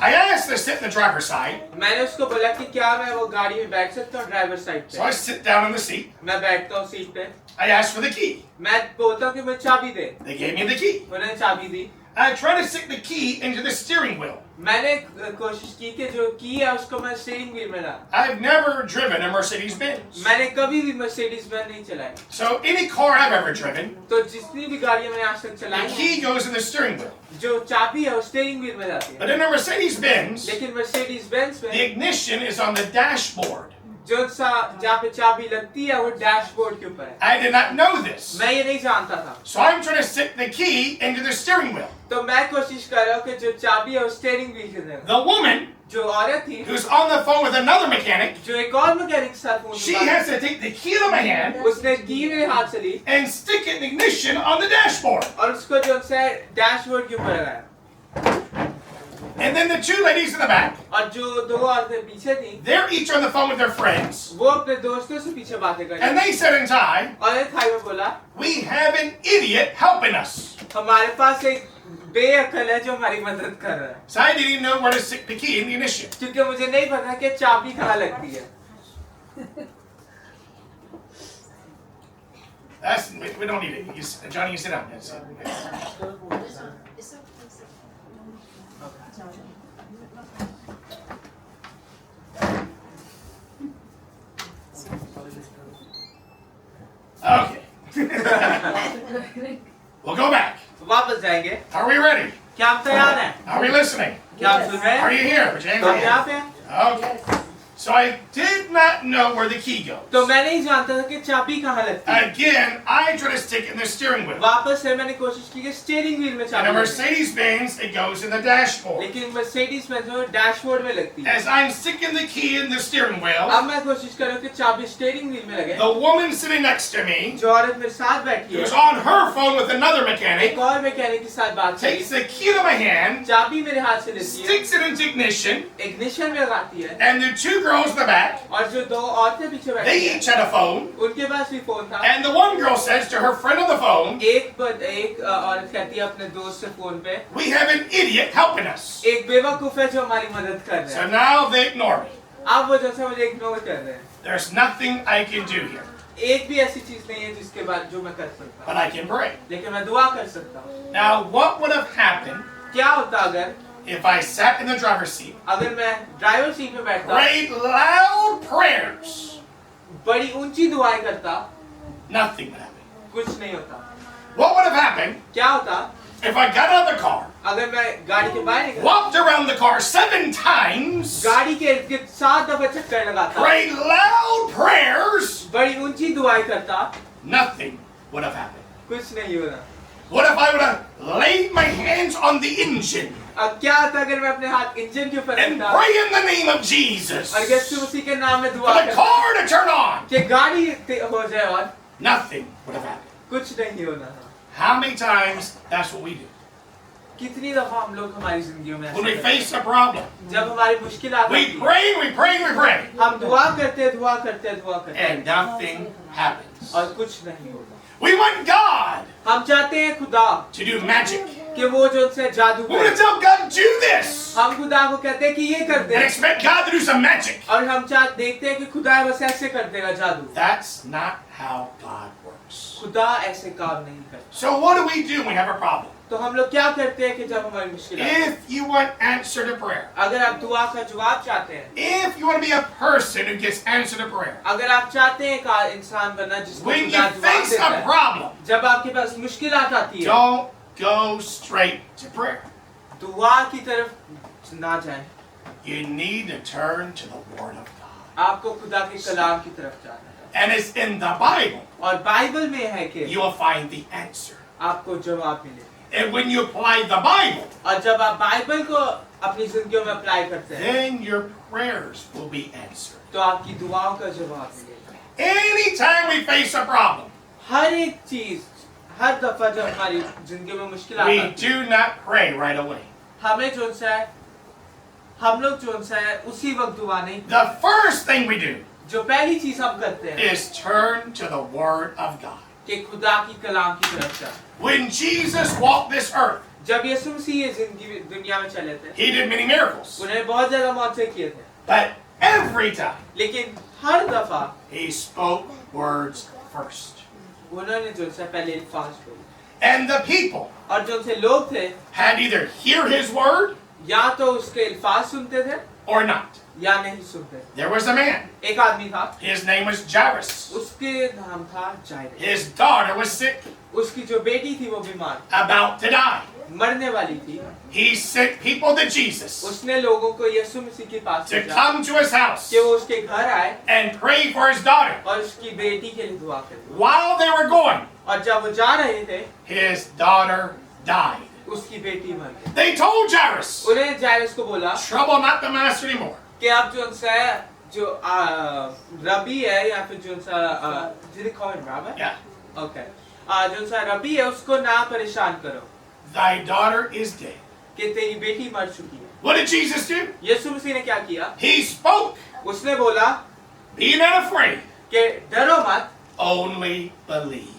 I asked to sit in the driver's side, मैंने उसको बोला कि क्या मैं वो गाड़ी में बैठ सकता हूँ ड्राइवर साइड so I पे? sit down in the seat. मैं बैठता हूँ सीट पे, I asked for the key. मैं बोलता हूँ कि मुझे चाबी दे, They gave me the key. उन्होंने चाबी दी। I tried to stick the key into the steering wheel. मैंने कोशिश की कि जो की है उसको मैं स्टीयरिंग व्हील में ला। I've never driven a Mercedes-Benz. मैंने कभी भी मर्सिडीज बेंज नहीं चलाई, So any car I've ever driven, तो जितनी भी गाड़ियाँ मैंने आज तक the चलाई हैं, key goes in the steering wheel. जो चाबी है वो स्टीयरिंग व्हील में जाती है। But in a Mercedes-Benz, लेकिन मर्सिडीज बेंज the में ignition is on the dashboard. जो जहाँ पे चाबी लगती है वो डैशबोर्ड के ऊपर है। I did not know this. मैं ये नहीं जानता था, So I'm trying to stick the key into the steering wheel. तो मैं कोशिश कर रहा हूँ कि जो चाबी है वो स्टीयरिंग व्हील के अंदर। The woman जो औरत थी who's on the phone with another mechanic, जो एक और मैकेनिक के साथ फोन she पे बात has to take the key out of my hand की, उसने की मेरे हाथ से ली and stick it in ignition on the dashboard. और उसको जो है डैशबोर्ड के ऊपर लगाया। And then the two ladies in the back, और जो दो औरतें पीछे थी they're each on the phone with their friends. वो अपने दोस्तों से पीछे बातें कर And रही they said in Thai, और एक थाई में बोला we have an idiot helping us. हमारे पास एक बेअकल है जो हमारी मदद कर रहा है, So I didn't even know where to stick the key in the ignition. क्योंकि मुझे नहीं पता कि चाबी कहाँ लगती है। We don't need it. Johnny, you sit down. That's it. Okay. We'll go back. वापस जाएंगे। Are we ready? क्या आप तैयार हैं? Are we listening? क्या आप सुन रहे Are हैं? you here? Raise your तो आप hand. यहाँ पे हैं? Okay. So I did not know where the key goes. तो मैं नहीं जानता था कि चाबी कहाँ लगती है। Again, I try to stick it in the steering wheel. वापस से मैंने कोशिश की कि स्टीयरिंग व्हील में In चाबी a लगे। Mercedes-Benz, it goes in the dashboard. लेकिन मर्सिडीज में जो डैशबोर्ड में लगती है। As I'm sticking the key in the steering wheel, अब मैं कोशिश करूँ कि चाबी स्टीयरिंग व्हील में लगे। the woman sitting next to me, जो औरत मेरे साथ बैठी who's है, on her phone with another mechanic, एक और मैकेनिक के साथ बात takes करी, the key to my hand, चाबी मेरे हाथ से लेती है, sticks it into ignition, ignition में लगाती है, and the two girls in the back, और जो दो औरतें पीछे they बैठी हैं, each had a phone, उनके पास भी फोन था। and the one girl says to her friend on the phone, एक औरत कहती है अपने दोस्त से फोन पे, we have an idiot helping us. एक बेवकूफ है जो हमारी मदद कर रहा So है। now they ignore me. अब वो जैसे मुझे इग्नोर कर रहे हैं। There's nothing I can do here, एक भी ऐसी चीज नहीं है जिसके बाद जो मैं कर सकता but हूँ, I can pray. लेकिन मैं दुआ कर सकता हूँ। Now, what would have happened क्या होता अगर if I sat in the driver's seat, अगर मैं ड्राइवर सीट में बैठता, prayed loud prayers? बड़ी ऊंची दुआएं करता, Nothing would happen. कुछ नहीं होता। What would have happened क्या होता if I got out of the car, अगर मैं गाड़ी के बाहर निकला, walked around the car 7 times, गाड़ी के इर्द गिर्द 7 दफा चक्कर लगाता, prayed loud prayers? बड़ी ऊंची दुआएं करता, Nothing would have happened. कुछ नहीं होता। What if I would have laid my hands on the engine अब क्या होता अगर मैं अपने हाथ इंजन के ऊपर and रखता pray in the name of Jesus और यीशु मसीह के नाम में for दुआ the करता car to turn on? कि गाड़ी हो जाए और Nothing would have happened. कुछ नहीं होना था। How many times that's what we do? कितनी दफा हम लोग हमारी जिंदगियों में When we ऐसा करते face a problem, हैं? जब हमारी मुश्किल आती we है, pray, we pray, we pray, हम दुआ करते हैं and nothing happens. और कुछ नहीं होता। We want God हम चाहते हैं खुदा to do magic. कि वो जो उनसे जादू We want करे। to tell God, do this, हम खुदा को कहते हैं कि ये कर दे and expect God to do some magic. और हम देखते हैं कि खुदा बस ऐसे कर देगा जादू। That's not how God works. खुदा ऐसे काम नहीं करता। So what do we do when we have a problem? तो हम लोग क्या करते हैं कि जब हमारी मुश्किल आती है, If you want answer to prayer, अगर आप दुआ का जवाब चाहते हैं, if you want to be a person who gets answer to prayer, अगर आप चाहते हैं का इंसान बनना जिसको when you खुदा जवाब face देता a है, problem, जब आपके पास मुश्किलात आती है, don't go straight to prayer. दुआ की तरफ ना जाएं। You need to turn to the Word of God. आपको खुदा के कलाम की तरफ जाना है And it's in the Bible और बाइबल में है कि you will find the answer. आपको जवाब मिलेगा। And when you apply the Bible, और जब आप बाइबल को अपनी जिंदगियों में अप्लाई करते हैं, then your prayers will be answered. तो आपकी दुआओं का जवाब मिलेगा। Anytime we face a problem, हर एक चीज, हर दफा जब हमारी जिंदगी में मुश्किल we आती है, do not pray right away. हमें जो है हम लोग जो है उसी वक्त दुआ नहीं, The first thing we do जो पहली चीज हम करते हैं is turn to the Word of God. कि खुदा की कलाम की तरफ जाए। When Jesus walked this earth, जब यीशु मसीह ये जिंदगी दुनिया में चले थे, He did many miracles. उन्हें बहुत ज्यादा मौजे किए थे, But every time, लेकिन हर दफा He spoke words first. उन्होंने जो है पहले अल्फाज बोले And the people और जो उनसे लोग थे had either hear His word या तो उसके अल्फाज सुनते थे or not. या नहीं सुनते। There was a man. एक आदमी था, His name was Jairus. उसके नाम था जायरस। His daughter was sick, उसकी जो बेटी थी वो बीमार, about to die. मरने वाली थी। He sent people to Jesus उसने लोगों को यीशु मसीह के पास to भेजा come to his house कि वो उसके घर आए and pray for his daughter. और उसकी बेटी के लिए दुआ करे। While they were going, और जब वो जा रहे थे, his daughter died. उसकी बेटी मर गई। They told Jairus, उन्हें जायरस को बोला trouble not the master anymore. कि आप जो उनसे जो रबी है या फिर जो उनसा did they call him rabbi? Yeah. Okay. जो उनसा रबी है उसको ना परेशान करो Thy daughter is dead. कि तेरी बेटी मर चुकी है। What did Jesus do? यीशु मसीह ने क्या किया? He spoke, उसने बोला be not afraid, कि डरो मत, only believe.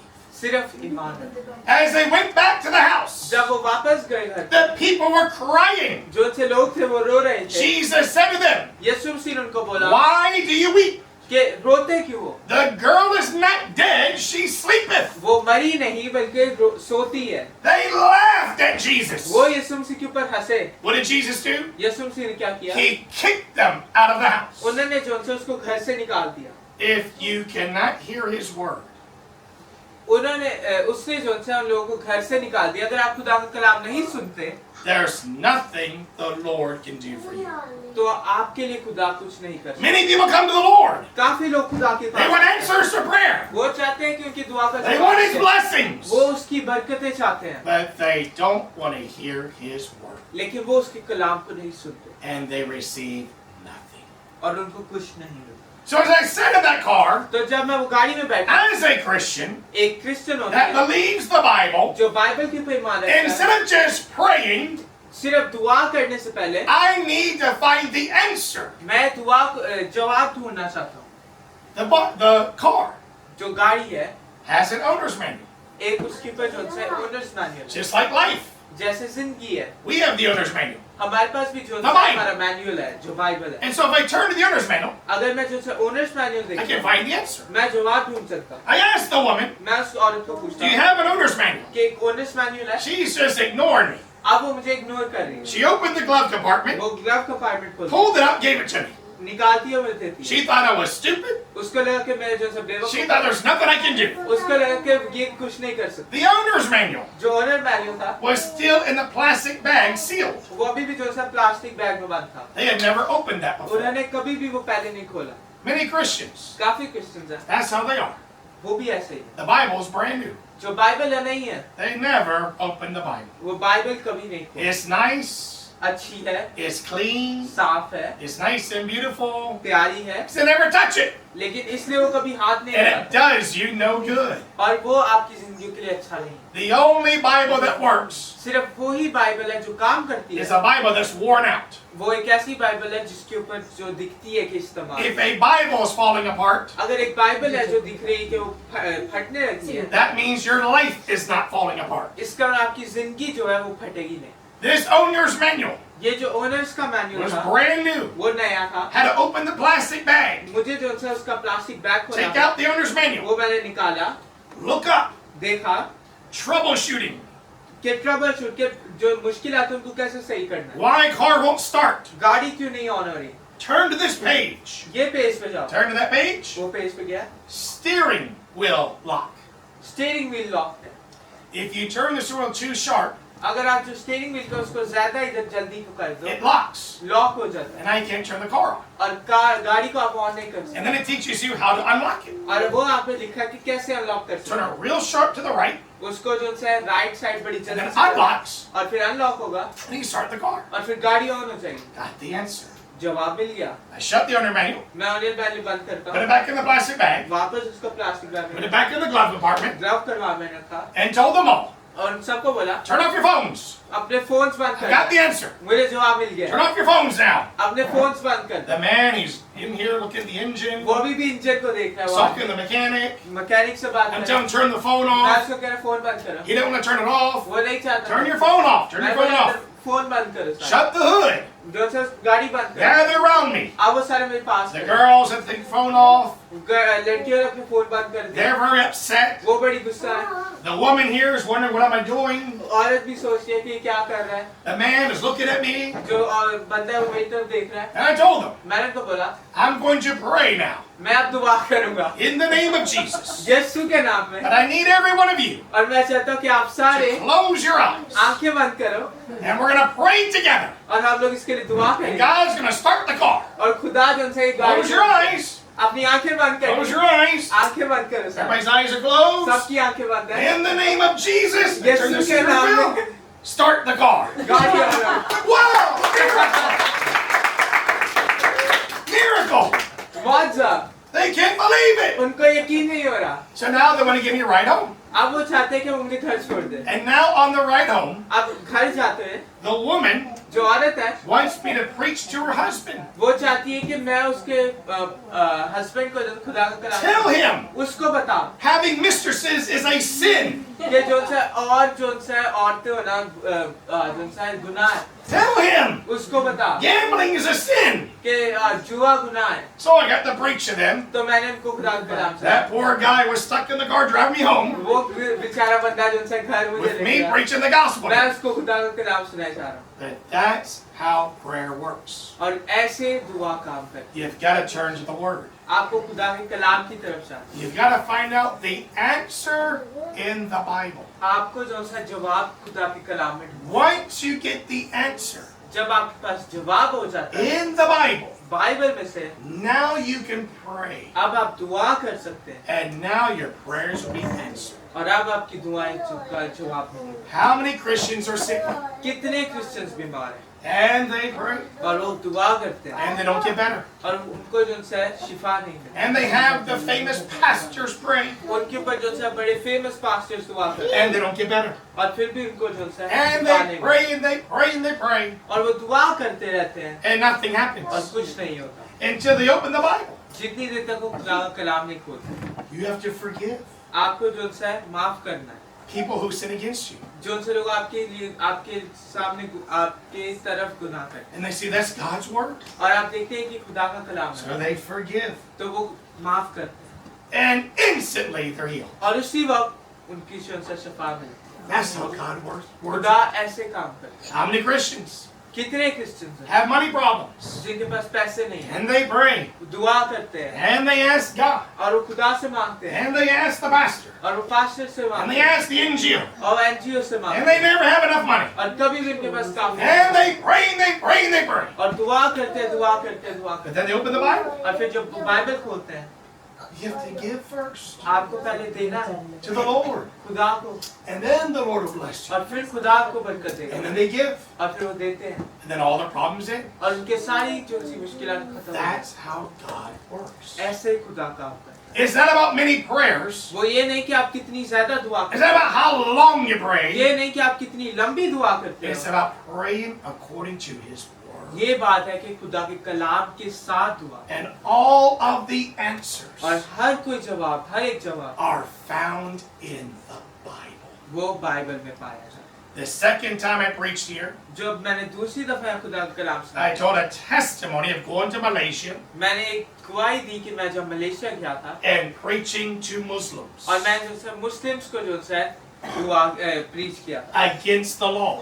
सिर्फ ईमान रखो। As they went back to the house, जब वो वापस गए घर, the people were crying. जो उनसे लोग थे वो रो रहे थे। Jesus said to them, यीशु मसीह ने उनको बोला why do you weep? कि रोते क्यों हो? The girl is not dead, she sleepeth. वो मरी नहीं बल्कि सोती है। They laughed at Jesus. वो यीशु मसीह के ऊपर हंसे। What did Jesus do? यीशु मसीह ने क्या किया? He kicked them out of the house. उन्होंने जो उनसे उसको घर से निकाल दिया। If you cannot hear his word, उसने जो है उन लोगों को घर से निकाल दिया। अगर आप खुदा का कलाम नहीं सुनते there's nothing the Lord can do for you. तो आपके लिए खुदा कुछ नहीं कर सकता। Many people come to the Lord. काफी लोग खुदा के They want pass answers to prayer. वो चाहते हैं कि उनकी दुआ का They जवाब want His मिले। blessings. वो उसकी बरकतें चाहते हैं, But they don't want to hear His word. लेकिन वो उसके कलाम को नहीं सुनते And they receive nothing. और उनको कुछ नहीं मिलता। So as I sat in that car, तो जब मैं वो गाड़ी में बैठा, as a Christian एक क्रिश्चियन होता that है believes the Bible, जो बाइबल के ऊपर ईमान रखता है, instead of just praying, सिर्फ दुआ करने से पहले I need to find the answer. मैं जवाब ढूंढना चाहता हूँ। The car जो गाड़ी है has an owner's manual, एक उसके ऊपर जो है owners manual, just like life. जैसे जिंदगी है We have the owner's manual. हमारे पास भी जो है The Bible. हमारा मैनुअल है जो बाइबल है। And so if I turn to the owner's manual, अगर मैं जो है ओनर्स मैनुअल I देखूं, can find the answer. मैं जवाब ढूंढ सकता हूँ। I asked the woman, मैं उस औरत को do पूछता you हूँ have an owner's manual? कि एक ओनर्स मैनुअल है। She's just ignoring me. अब वो मुझे इग्नोर कर रही है। She opened the glove compartment, वो ग्लव कंपार्टमेंट खोलती pulled it out, gave it to me. निकालती है और मुझे देती है। She thought I was stupid. उसको लगा कि मैं जो है She बेवकूफ, thought there's nothing I can do. उसको लगा कि ये कुछ नहीं कर सकती। The owner's manual जो ओनर मैनुअल था was still in the plastic bag, sealed. वो अभी भी जो है प्लास्टिक बैग में बंद था। They had never opened that before. उन्होंने कभी भी वो पहले नहीं खोला। Many Christians, काफी क्रिश्चियंस हैं, that's how they are. वो भी ऐसे ही है। The Bible's brand new. जो बाइबल है नहीं है, They never open the Bible. वो बाइबल कभी नहीं खोला। It's nice, अच्छी है, it's clean, साफ है, it's nice and beautiful. प्यारी है, They never touch it. लेकिन इसलिए वो कभी हाथ नहीं And it लगाता does you no good. और वो आपकी जिंदगी के लिए अच्छा नहीं है। The only Bible that works सिर्फ वो ही बाइबल है जो काम करती is है। a Bible that's worn out. वो एक ऐसी बाइबल है जिसके ऊपर जो दिखती है कि इस्तेमाल। If a Bible is falling apart, अगर एक बाइबल है जो दिख रही है कि वो फटने लगी है, that means your life is not falling apart. इसका मतलब आपकी जिंदगी जो है वो फटेगी नहीं। This owner's manual ये जो ओनर्स का मैनुअल was था brand new. वो नया था। Had to open the plastic bag, मुझे जो है उसका प्लास्टिक बैग take खोला, out the owner's manual, वो मैंने निकाला, look up, देखा troubleshooting. कि ट्रबल शूट के जो मुश्किल आते हैं उनको कैसे सही करना है। Why car won't start? गाड़ी क्यों नहीं ऑन हो रही? Turn to this page. ये पेज पे जाओ। Turn to that page. वो पेज पे गया, Steering wheel lock. Steering wheel lock है। If you turn this wheel too sharp, अगर आप जो स्टीयरिंग व्हील को उसको ज्यादा इधर जल्दी को कर it दो, locks. लॉक हो जाता है And now you can't turn the car on. और गाड़ी को आप ऑन नहीं कर And सकते। then it teaches you how to unlock it. और वो आप पे लिखा है कि कैसे अनलॉक कर Turn सकते it real sharp to the right, हैं। उसको जो है राइट साइड बड़ी and जल्दी then से करो, unlocks, और फिर अनलॉक होगा and you start the car. और फिर गाड़ी ऑन हो जाएगी। Got the answer. जवाब मिल गया। I shut the owner manual, मैं ऑनियन वैल्यू बंद करता put it हूँ, back in the plastic bag, वापस उसको प्लास्टिक बैग put में it back in the glove compartment, glove करवा में रखा and told them all, और उन सबको बोला turn off your phones. अपने फोन्स बंद I कर got दो। the answer. मुझे जवाब मिल Turn गया, off your phones now. अपने फोन्स बंद कर दो। The man, he's in here looking at the engine, वो भी इंजन को देख रहा है, talking to the mechanic. वो मैकेनिक से बात I'm कर telling him turn the phone मैं off. उसको कह रहा फोन बंद करो, He didn't want to turn it off. वो नहीं चाहता। Turn your phone off. Turn your मैं phone बोला, off. फोन बंद करो सारे। Shut the hood. जो से गाड़ी बंद करो। Gather around me. अब वो सारे मेरे पास The थे। girls that take the phone off, लड़कियों ने अपने फोन बंद कर दिया, they're very upset. वो बड़ी गुस्सा है। The woman here is wondering, what am I doing? औरत भी सोचती है कि ये क्या कर रहा है। The man is looking at me. जो बंदा है वो मेरी तरफ देख रहा है। And I told him, मैंने उनको बोला I'm going to pray now मैं अब दुआ करूंगा in the name of Jesus. यीशु के नाम में, But I need every one of you और मैं चाहता हूँ कि आप सारे to close your eyes. आंखें बंद करो And we're going to pray together. और हम लोग इसके लिए दुआ And करेंगे। God's going to start the car. और खुदा जो उनसे एक गाड़ी Close your eyes. अपनी आंखें बंद Close करो, your eyes. आंखें बंद करो सब, Everybody's eyes are closed. सबकी आंखें बंद है। In the name of Jesus. Turn Yeshu the के steering नाम wheel. में Start the car. गाड़ी वाला Wow! Miracle! मौजा, They can't believe it. उनको यकीन नहीं हो रहा। So now they want to give me a ride home. अब वो चाहते हैं कि हम उनके घर छोड़ दें। And now on the ride home, अब घर जाते हैं, the woman जो औरत है wants me to preach to her husband. वो चाहती है कि मैं उसके हस्बैंड को जो खुदा का Tell कलाम him उसको बताऊं having mistresses is a sin. कि जो सा और जो सा औरतें होना जो सा गुनाह है, Tell him उसको बताओ gambling is a sin. कि जुआ गुनाह है। So I got to preach to them. तो मैंने उनको खुदा का कलाम That सुनाया। poor guy was stuck in the car driving me home वो बेचारा बंदा जो सा घर मुझे with ले me गया, preaching the gospel. मैं उसको खुदा का कलाम सुनाया जा रहा हूँ। But that's how prayer works. और ऐसे दुआ काम करती You've got to turn to the Word. आपको खुदा के कलाम की तरफ जाना You've got to find out the answer in the Bible. आपको जो सा जवाब खुदा के कलाम में ढूंढना Once you get the answer जब आपके पास जवाब हो जाता है in the Bible, बाइबल में से now you can pray. अब आप दुआ कर सकते हैं And now your prayers will be answered. और अब आपकी दुआएं का जवाब मिलेगा How many Christians are sick? कितने क्रिश्चियंस बीमार हैं And they pray. और वो दुआ करते हैं And they don't get better. और उनको जो है शिफा नहीं मिलती And they have the famous pastors pray. उनके ऊपर जो है बड़े फेमस पास्टर्स दुआ करते हैं And they don't get better. और फिर भी उनको जो है And शिफा they नहीं pray मिलती and they pray and they pray. और वो दुआ करते रहते हैं And nothing और happens. कुछ नहीं होता Until they open the Bible. जितनी देर तक वो खुदा का कलाम नहीं खोलते You have to forgive आपको जो है माफ करना है people who sin against you. जो से लोग आपके लिए आपके सामने आपके तरफ गुनाह करते हैं And they see that's God's word. और आप देखते हैं कि खुदा का कलाम So है they forgive. तो वो माफ करते हैं And instantly they're healed. और उसी वक्त उनकी जो है शिफा मिलती है That's how God works. खुदा ऐसे काम करते हैं How many Christians कितने क्रिश्चियंस हैं have money problems? जिनके पास पैसे नहीं है And they pray. दुआ करते हैं And they ask God. और वो खुदा से मांगते हैं And they ask the pastor. और वो पास्टर से And मांगते they हैं ask the NGO. और एनजीओ से And मांगते they हैं never have enough money. और कभी भी उनके पास काम नहीं And है they pray and they pray and they pray. और दुआ करते हैं दुआ करते हैं दुआ करते But then they open the Bible. हैं और फिर जब बाइबल खोलते हैं You have to give first आपको पहले देना है to the Lord. खुदा को And then the Lord will bless you. और फिर खुदा आपको बरकत देगा And then they give. और फिर वो देते हैं And then all their problems end. और उनके सारी जो सी मुश्किलें खत्म हो जाती That's how God works. हैं। ऐसे ही खुदा काम करता It's not about many prayers. है वो ये नहीं कि आप कितनी ज्यादा दुआ It's करते not about how long you pray. ये नहीं कि आप कितनी लंबी दुआ करते It's हो about praying according to His word. ये बात है कि खुदा के कलाम के साथ दुआ And all of the answers और हर कोई जवाब हर एक जवाब are found in the Bible. वो बाइबल में पाया जाता है The second time I preached here, जब मैंने दूसरी दफा खुदा का कलाम सुना I told a testimony of going to Malaysia मैंने एक गवाही दी कि मैं जब मलेशिया गया था and preaching to Muslims और मैं जो है मुस्लिम्स को जो है दुआ प्रीच किया था against the law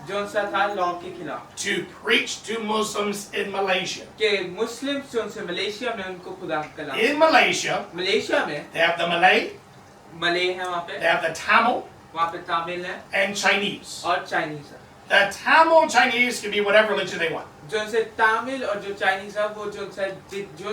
जो सा था लॉ के खिलाफ to preach to Muslims in Malaysia. कि मुस्लिम्स जो से मलेशिया में उनको खुदा का कलाम In Malaysia, मलेशिया में they have the Malay, मले है वहाँ they पे have the Tamil, वहाँ पे तमिल है and Chinese. और चाइनीज है The Tamil and Chinese can be whatever religion they want. जो से तमिल और जो चाइनीज है वो जो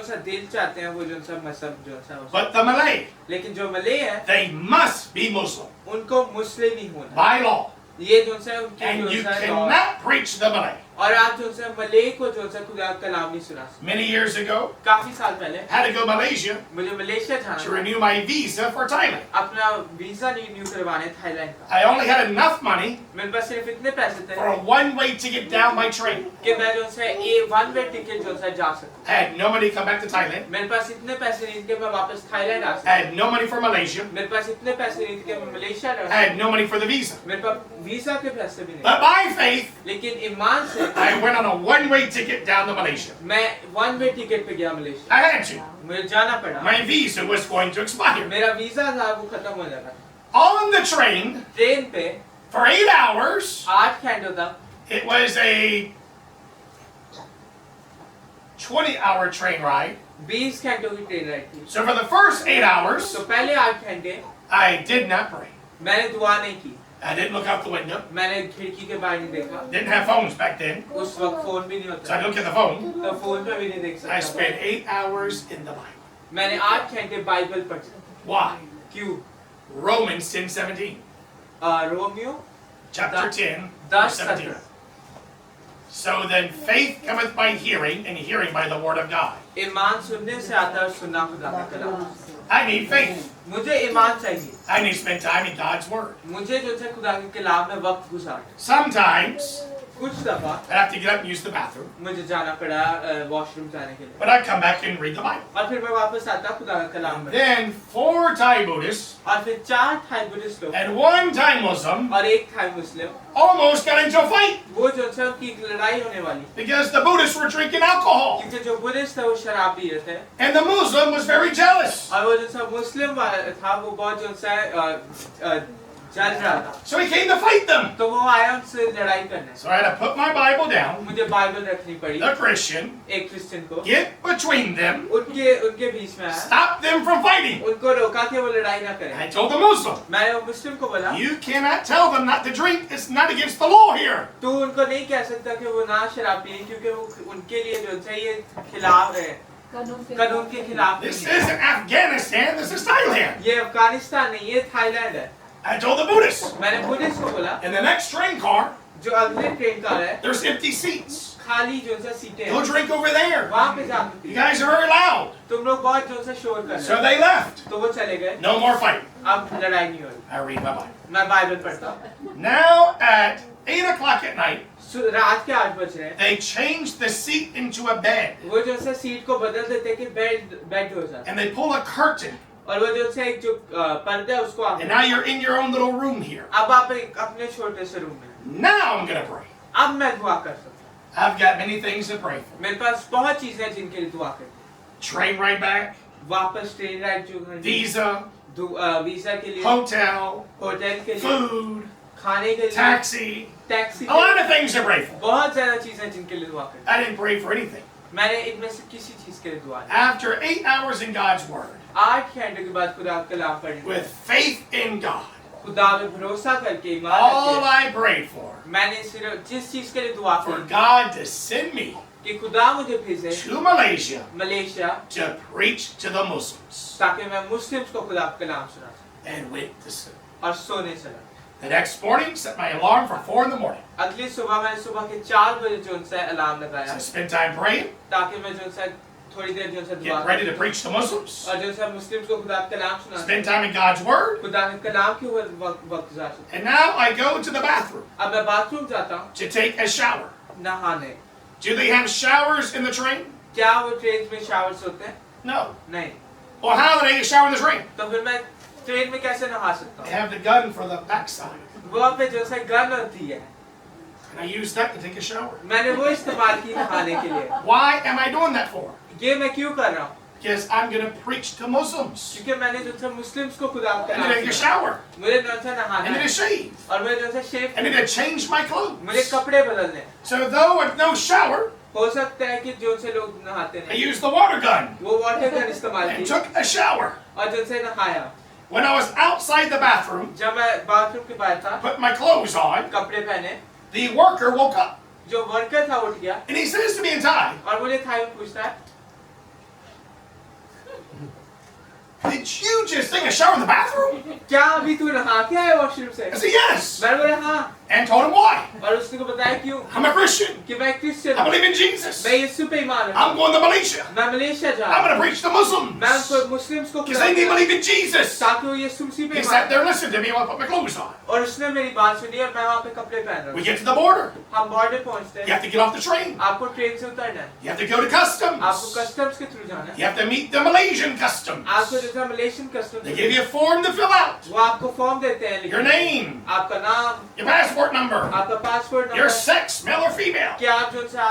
सा दिल चाहते हैं वो जो सा मजहब जो सा But the Malay, लेकिन जो मले है they must be Muslim उनको मुस्लिम ही होना by law. ये जो सा उनकी And जो you सा law है। cannot preach the Malay. और आप जो सा मले को जो सा खुदा का कलाम नहीं सुना सकते। Many years ago, काफी साल पहले had to go to Malaysia मुझे मलेशिया to जाना था renew my visa for Thailand. अपना वीजा रिन्यू करवाने थाईलैंड का I only had enough money मेरे पास सिर्फ इतने पैसे थे for a one-way ticket down by train. कि मैं जो है ए वन वे टिकट जो है जा सकूं I had no money to come back to Thailand. मेरे पास इतने पैसे नहीं थे कि मैं वापस थाईलैंड आ I सकूं had no money for Malaysia. मेरे पास इतने पैसे नहीं थे कि मैं मलेशिया रह I सकूं had no money for the visa. मेरे पास वीजा के पैसे भी नहीं But by faith, लेकिन ईमान से I went on a one-way ticket down to Malaysia. मैं वन वे टिकट पे गया मलेशिया I had to. मुझे जाना पड़ा My visa was going to expire. मेरा वीजा था वो खत्म हो जाता था On the train ट्रेन पे for 8 hours, 8 घंटों तक it was a 20-hour train ride. 20 घंटों की ट्रेन राइड थी So for the first 8 hours, तो पहले 8 घंटे I did not pray. मैंने दुआ नहीं की I didn't look out the window. मैंने खिड़की के बाहर नहीं देखा Didn't have phones back then. उस वक्त फोन भी नहीं So होता I looked at the phone. तो फोन पे भी नहीं देख I सकता spent 8 hours in the Bible. मैंने 8 घंटे बाइबल पढ़ी Why? क्यों Romans 10:17. रोमियो Chapter Da- 10, दस verse 17. 17 So then faith cometh by hearing, and hearing by the word of God. ईमान सुनने से आता है सुनना खुदा का कलाम I need faith. मुझे ईमान चाहिए I need to spend time in God's word. मुझे जो है खुदा के कलाम में वक्त गुजारना Sometimes कुछ दफा I have to get up and use the bathroom, मुझे जाना पड़ा वॉशरूम जाने के लिए but I come back and read the Bible. और फिर मैं वापस आता खुदा का कलाम में Then 4 Thai Buddhists और फिर 4 थाई बुद्धिस्ट लोग and 1 Thai Muslim और एक Thai Muslim almost got into a fight वो जो है उनकी एक लड़ाई होने वाली because the Buddhists were drinking alcohol. क्योंकि जो बुद्धिस्ट थे वो शराब पी रहे थे And the Muslim was very jealous. और वो जो सा मुस्लिम वाला था वो बहुत जो सा जल रहा था, So he came to fight them. तो वो आया उनसे लड़ाई करने। So I had to put my Bible down, मुझे बाइबल रखनी पड़ी, the Christian, एक क्रिश्चियन को get between them, उनके बीच में आया, stop them from fighting. उनको रोका कि वो लड़ाई ना करें। I told the Muslim, मैंने वो मुस्लिम को बोला, you cannot tell them not to drink. It's not against the law here. तू उनको नहीं कह सकता कि वो ना शराब पिए, क्योंकि वो उनके लिए जो है ये खिलाफ है, कानून के खिलाफ This नहीं है। isn't Afghanistan. This is Thailand. ये अफगानिस्तान नहीं, ये थाईलैंड है। I told the Buddhists. मैंने पुलिस को बोला, In the next train car, जो अगले ट्रेन कार है, there's empty seats. खाली जो सा सीटें Go हैं, drink over there. वहाँ पे जाकर You पिए। guys are very loud. तुम लोग बहुत जो सा शोर कर So रहे they left. हो, तो वो चले गए। No more fighting. अब लड़ाई नहीं हो रही। I read my Bible. मैं बाइबल पढ़ता हूँ। Now at 8 o'clock at night, रात के 8 बज रहे हैं, they changed the seat into a bed. वो जो सा सीट को बदल देते कि बेड हो जाता, And they pull a curtain. और वो जो सा एक जो पर्दा है उसको And now you're in your own little room here. अब आप अपने छोटे से रूम में। Now I'm going to pray. अब मैं दुआ कर सकता हूँ। I've got many things to pray for. मेरे पास बहुत चीजें हैं जिनके लिए दुआ करनी। Train ride back, वापस ट्रेन राइड जो है, visa, वीजा के लिए, hotel, होटल के लिए, food, खाने के लिए, taxi. टैक्सी A lot के of things to pray for. लिए, बहुत ज्यादा चीजें हैं जिनके लिए दुआ करनी। I didn't pray for anything. मैंने इनमें से किसी चीज के लिए दुआ नहीं। After 8 hours in God's Word, 8 घंटे के बाद खुदा का कलाम पढ़ने, with faith in God, खुदा में भरोसा करके, ईमान all रखके, I prayed for, मैंने सिर्फ जिस चीज के लिए दुआ for की God to send me कि खुदा मुझे भेजे to Malaysia Malaysia, to preach to the Muslims, ताकि मैं मुस्लिम्स को खुदा का कलाम सुना सकूं and went to sleep. और सोने चला। The next morning, set my alarm for 4 in the morning. अगली सुबह मैंने सुबह के 4 बजे जो उनसे अलार्म लगाया, So spend time praying, ताकि मैं जो उनसे थोड़ी देर जो उनसे दुआ get ready to preach to Muslims, और जो उनसे मुस्लिम्स को खुदा का कलाम सुना spend time in God's Word, खुदा के कलाम के ऊपर वक्त गुजार सकूं। and now I go to the bathroom अब मैं बाथरूम जाता हूँ to take a shower. नहाने। Do they have showers in the train? क्या वो ट्रेन में शावर्स होते हैं? No. नहीं। Well, how do they get a shower in the train? तो फिर मैं ट्रेन में कैसे नहा सकता They हूँ? have the gun for the backside. वो पे जो सा गन होती है, And I use that to take a shower. मैंने वो इस्तेमाल की नहाने के लिए। Why am I doing that for? ये मैं क्यों कर रहा हूँ? Because I'm going to preach to Muslims. क्योंकि मैंने जो सा मुस्लिम्स को खुदा का I need to take a Kalam shower. मुझे जो सा I नहाना need है to shave. और मुझे जो सा शेव I need to change my मुझे clothes. कपड़े बदलने। So though with no shower, हो सकता है कि जो से लोग नहाते I नहीं, used the water gun वो वाटर गन इस्तेमाल and की took a shower. और जो से नहाया। When I was outside the bathroom, जब मैं बाथरूम के बाहर था, put my clothes on, कपड़े पहने, the worker woke up जो वर्कर था उठ गया and he says to me in Thai, और मुझे थाई में पूछता है, "Did you just take a shower in the bathroom?" क्या अभी तू नहा के आया वॉशरूम से? I said, "Yes." मैंने बोला हाँ, And told him why. और उसने को बताया क्यों? I'm a Christian. कि मैं क्रिश्चियन I हूँ, believe in Jesus. मैं यीशु पे ईमान रखता I'm हूँ, going to Malaysia. मैं मलेशिया जा I'm रहा going हूँ, to preach to Muslims. मैं उनको मुस्लिम्स को Because they need to believe in Jesus. ताकि वो यीशु मसीह पे He ईमान sat रखें। there and listened to me while I put my clothes on. और उसने मेरी बात सुनी और मैं वहाँ पे कपड़े पहन रहा We हूँ। get to the border. हम बॉर्डर पहुँचते You हैं, have to get off the train. आपको ट्रेन से उतरना है, You have to go to customs. आपको कस्टम्स के थ्रू जाना है, You have to meet the Malaysian customs. आपको जैसा Malaysian customs They give you a form to fill out. वो आपको फॉर्म देते हैं, Your लिखने, name, आपका नाम, your passport number, आपका passport your number, sex, male or female, क्या आप जो सा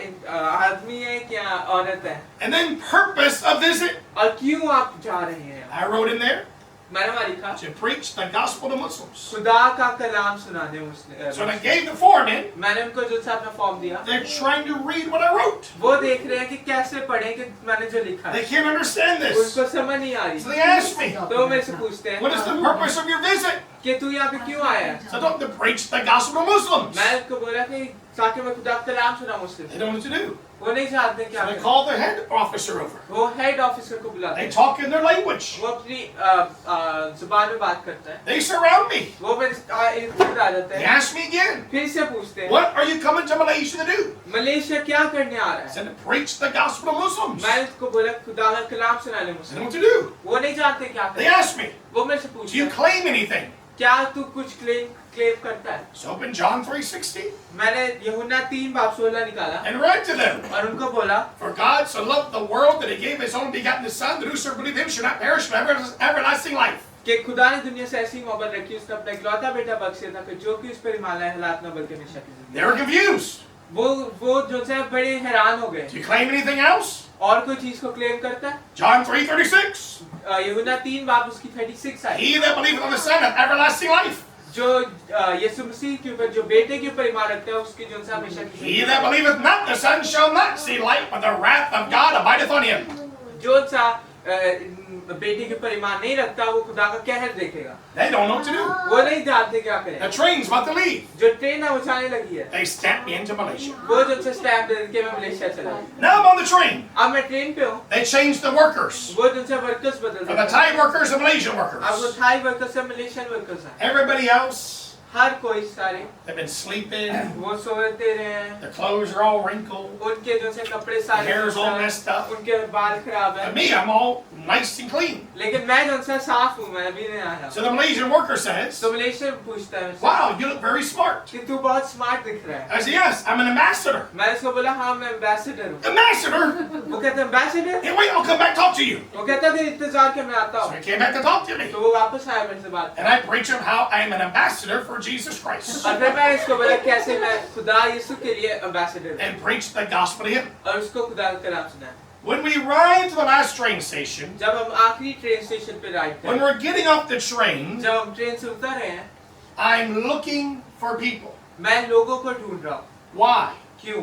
आदमी है क्या औरत है, and then purpose of visit. और क्यों आप जा रहे हैं। I wrote in there मैंने वहाँ लिखा to preach the gospel to Muslims. खुदा का कलाम सुनाने मुस्लिम। So when I gave the form in, मैंने उनको जो सा अपना फॉर्म दिया, they're trying to read what I wrote. वो देख रहे हैं कि कैसे पढ़ें कि मैंने जो लिखा They है, can't understand this. उनको समझ नहीं आ So रही, they asked me, तो वो मेरे से पूछते हैं what is the purpose of your visit? कि तू यहाँ पे क्यों आया है? So I told them to preach the gospel to Muslims. मैं उनको बोला कि ताकि मैं खुदा का कलाम सुना मुस्लिम। They don't know what to do. वो नहीं जानते क्या So they करें। called the head officer over. वो हेड ऑफिसर को बुलाते They हैं, talk in their language. वो अपनी जुबान में बात करता है, They surround me. वो मेरे इर्द आ जाते They हैं, ask me again, फिर से पूछते हैं what are you coming to Malaysia to do? Malaysia क्या करने आ रहा I है? said to preach the gospel to Muslims. मैं उसको बोला खुदा का कलाम सुनाने They don't Muslim. know what to do. वो नहीं जानते क्या They करें। asked me, वो मेरे से do पूछते you हैं claim anything? क्या तू कुछ क्लेम करता है? So open John 3:16 मैंने यूहन्ना 3:16 निकाला and read to them. और उनको बोला, For God so loved the world that he gave his only begotten Son, that whosoever believe him should not perish but have everlasting life. कि खुदा ने दुनिया से ऐसी मोहब्बत रखी, उसने अपना इकलौता बेटा बख्शा था कि जो कि उस पर ईमान लाए हलाक न बल्कि हमेशा की They जिंदगी। were confused. वो जो से बड़े हैरान हो गए। Do you claim anything else? और कोई चीज को क्लेम करता है? John 3:36. यूहन्ना 3 बाब उसकी 36 आई। He that believeth on the Son hath everlasting life. जो यीशु मसीह के ऊपर, जो बेटे के ऊपर ईमान रखता है, उसकी जो से हमेशा की He that believeth not the Son shall not see light, but the wrath of God abideth on him. जो सा बेटे के ऊपर ईमान नहीं रखता, वो खुदा का कहर देखेगा। They don't know what to do. वो नहीं जानते क्या The करें। train's about to leave. जो ट्रेन है वो जाने लगी है, They stamped me into Malaysia. वो जो से स्टैम्प दे के मैं मलेशिया चला। Now I'm on the train. अब मैं ट्रेन पे हूँ, They changed the workers. वो जो से वर्कर्स बदल From the गए। Thai workers and Malaysian अब वो workers. थाई वर्कर्स से मलेशियन वर्कर्स हैं। Everybody else, हर कोई सारे they've been sleeping. वो सोते रहे हैं, Their clothes are all wrinkled. उनके जो से कपड़े सारे Hair is all messed up. उनके बाल खराब And हैं। me, I'm all nice and clean. लेकिन मैं जो से साफ हूँ, मैं अभी नहीं आया। So the Malaysian worker says, तो मलेशियन पूछता है मुझसे, wow, you look very smart. कि तू बहुत स्मार्ट दिख रहा है। I said, yes, I'm an ambassador. मैं उसको बोला हाँ मैं एम्बेसडर हूँ। Ambassador? वो कहता है ambassador? Hey, wait, I'll come back talk to you. वो कहता है इंतजार के मैं आता So हूँ। he came back to talk to me. तो वो वापस आया मेरे से बात And I preach him how I am an ambassador for Jesus Christ. और फिर मैं इसको बोला कैसे मैं खुदा यीशु के लिए ambassador And preach the gospel to him. और उसको खुदा का नाम सुनाया। When we ride to the last train station, जब हम आखिरी ट्रेन स्टेशन पे राइड when करें, we're getting off the train, जब हम ट्रेन से उतर रहे हैं, I'm looking for people. मैं लोगों को ढूंढ रहा हूँ। Why? क्यों?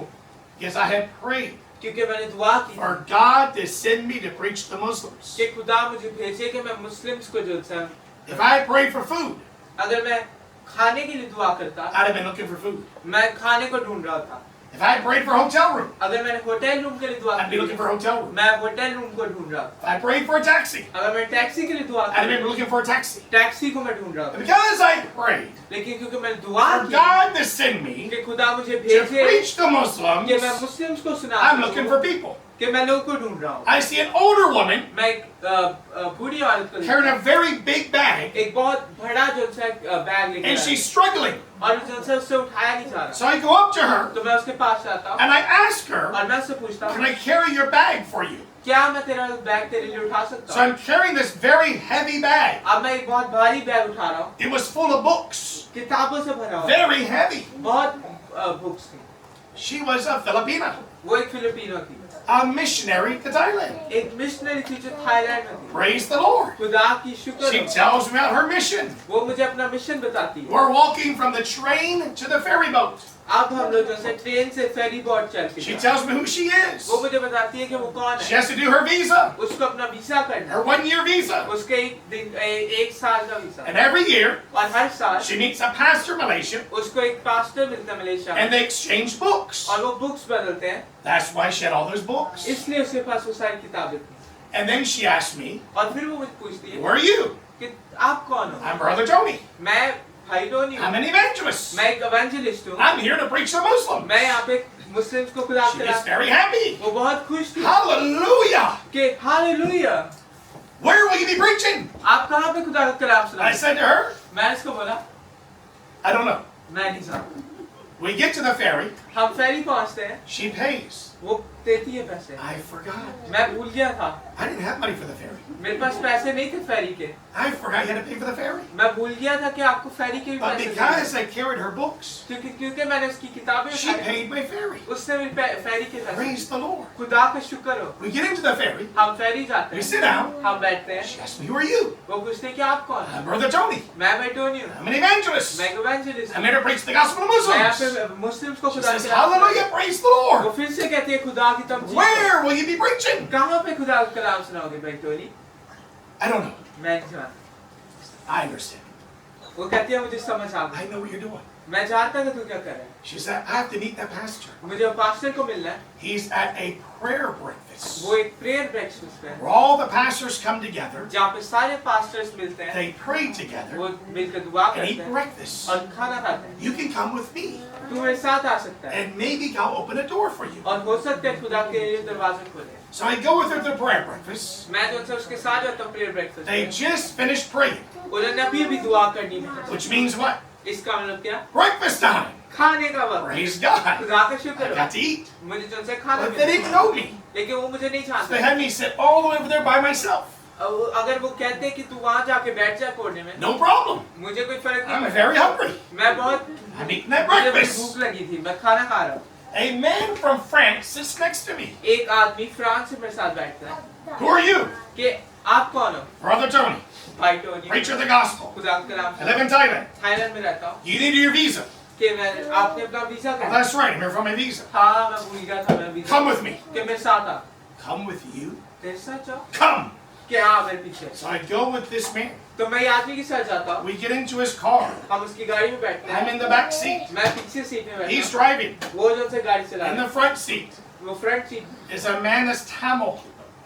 Because I have prayed क्योंकि मैंने दुआ की for God to send me to preach to Muslims. कि खुदा मुझे भेजे कि मैं मुस्लिम्स को जो है, If I had prayed for food, अगर मैं खाने के लिए दुआ करता, I'd have been looking for food. मैं खाने को ढूंढ रहा था। If I had prayed for a hotel room, अगर मैंने होटल रूम के लिए दुआ I'd be looking for a hotel room. मैं होटल रूम को ढूंढ रहा था। If I prayed for a taxi, अगर मैं टैक्सी के लिए दुआ I'd have been looking for a taxi. Taxi को मैं ढूंढ रहा But था। because I prayed लेकिन क्योंकि मैंने दुआ for की God to send me कि खुदा मुझे to भेजे preach to कि मैं Muslims, मुस्लिम्स को सुना I'm looking for सकूं, people. कि मैं लोगों को ढूंढ रहा हूँ। I see an older woman मैं एक बूढ़ी औरत को carrying देखता a very big bag, हूँ, एक बहुत बड़ा जो है बैग लेके and आया she's struggling. और जो है उससे उठाया नहीं जा रहा। So I go up to her तो मैं उसके पास जाता हूँ and I ask her, और मैं उससे पूछता can हूँ I carry your bag for you? क्या मैं तेरा बैग तेरे लिए उठा सकता So हूँ? I'm carrying this very heavy bag. अब मैं एक बहुत भारी बैग उठा रहा हूँ, It was full of books, किताबों से भरा हुआ, very heavy. बहुत बुक्स थी। She was a Filipina, वो एक फिलिपिनो थी, a missionary to Thailand. एक मिशनरी थी जो थाईलैंड में थी। Praise the Lord. खुदा की शुक्र She हो, tells me about her mission. वो मुझे अपना मिशन बताती है। We're walking from the train to the ferry boat. अब हम लोग जो है ट्रेन से फेरी बोट चलते She हैं। tells me who she is. वो मुझे बताती है कि वो कौन She है। has to do her visa, उसको अपना वीसा करना her 1-year visa. है, उसके एक साल का वीसा, And every year, और हर साल she meets a pastor in Malaysia, उसको एक पास्टर मिलता है मलेशिया में, and they exchange books. और वो बुक्स बदलते हैं। That's why she had all those books. इसलिए उसके पास वो सारी किताबें थी। And then she asked me, और फिर वो मुझे पूछती है who are you? कि आप कौन हो? I'm Brother Tony. मैं भाई टोनी I'm हूँ, an evangelist. मैं एक एवेंजलिस्ट हूँ, I'm here to preach to Muslims. मैं यहाँ पे मुस्लिम्स को खुदा She के was रास्ते। very happy. वो बहुत खुश थी Hallelujah! कि hallelujah, Where will you be preaching? आप कहाँ पे खुदा का कलाम I सुनाएंगे? said to her, मैं इसको बोला I don't know. मैं नहीं जानता। We get to the ferry. हम फेरी पहुँचते हैं, She pays. वो देती है पैसे, I forgot. मैं भूल गया था, I didn't have money for the ferry. मेरे पास पैसे नहीं थे फेरी के, I forgot you had to pay for the ferry. मैं भूल गया था कि आपको फेरी के भी But पैसे because देने I carried her books, हैं। क्योंकि मैंने उसकी किताबें she उठाई, paid my ferry. उसने मेरी फेरी के पैसे। Praise the Lord. खुदा का शुक्र हो, We get into the ferry. हम फेरी जाते We हैं, sit down. हम बैठते हैं, She asked me, who are you? वो पूछते हैं कि आप कौन हैं? I'm Brother Tony. मैं बैठोनी हूँ, I'm an evangelist. मैं एवेंजलिस्ट I'm हूँ, here to preach the gospel to मैं यहाँ Muslims. पे मुस्लिम्स को She खुदा says, के रास्ते। hallelujah, praise the वो Lord. फिर से कहती है खुदा की तुम जीतो। Where will you be preaching? कहाँ पे खुदा का कलाम सुनाओगे भाई टोनी? I don't know. मैं नहीं जानता। I understand. वो कहती है मुझे समझ आ गई, I know what you're doing. मैं जानता कि तू क्या कर रहा है। She said, I have to meet that pastor. मुझे वो पास्टर को मिलना है, He's at a prayer breakfast वो एक प्रेयर ब्रेकफास्ट है, where all the pastors come together. जहाँ पे सारे पास्टर्स मिलते हैं, They pray together वो मिलकर दुआ and करते eat हैं breakfast. और खाना खाते हैं। You can come with me, तू मेरे साथ आ सकता है and maybe I'll open a door for you. और हो सकता है खुदा के लिए दरवाजे खोले। So I go with her to the prayer breakfast. मैं जो है उसके साथ जाता हूँ प्रेयर ब्रेकफास्ट They में। just finished praying, उन्होंने अभी दुआ करनी है, which means what? इसका मतलब क्या? Breakfast time. खाने का वक्त। Praise God. खुदा का I शुक्र हो, got to eat. मुझे जो है खाना But they didn't मिला, know me. लेकिन वो मुझे नहीं So जानते। they had me sit all the way over there by myself. अगर वो कहते कि तू वहाँ जाके बैठ जा कोने में, No problem. मुझे कोई फर्क नहीं I'm पड़ता। very hungry. मैं बहुत I'm eating that मुझे बड़ी breakfast. भूख लगी थी, मैं खाना खा रहा हूँ। A man from France sits next to me. एक आदमी फ्रांस से मेरे साथ बैठता है Who are you? कि आप कौन हो? Brother Tony, भाई Tony, preacher of the gospel. खुदा का नाम I live in Thailand. Thailand में रहता हूँ You needed your visa. कि मैं आपने अपना वीजा Oh, कर that's right. I'm here for my visa. हाँ मैं भूल गया था मेरा वीजा Come with me. कि मेरे साथ आ Come with you? तेरे साथ जाओ Come. कि हाँ मेरे पीछे So I go with this man. तो मैं ये आदमी के साथ जाता हूँ We get into his car. हम उसकी गाड़ी में बैठते I'm हैं in the back seat. मैं पीछे सीट में He's बैठता driving. हूँ वो जो से गाड़ी चला In रहा the front seat है वो front seat is a man that's Tamil.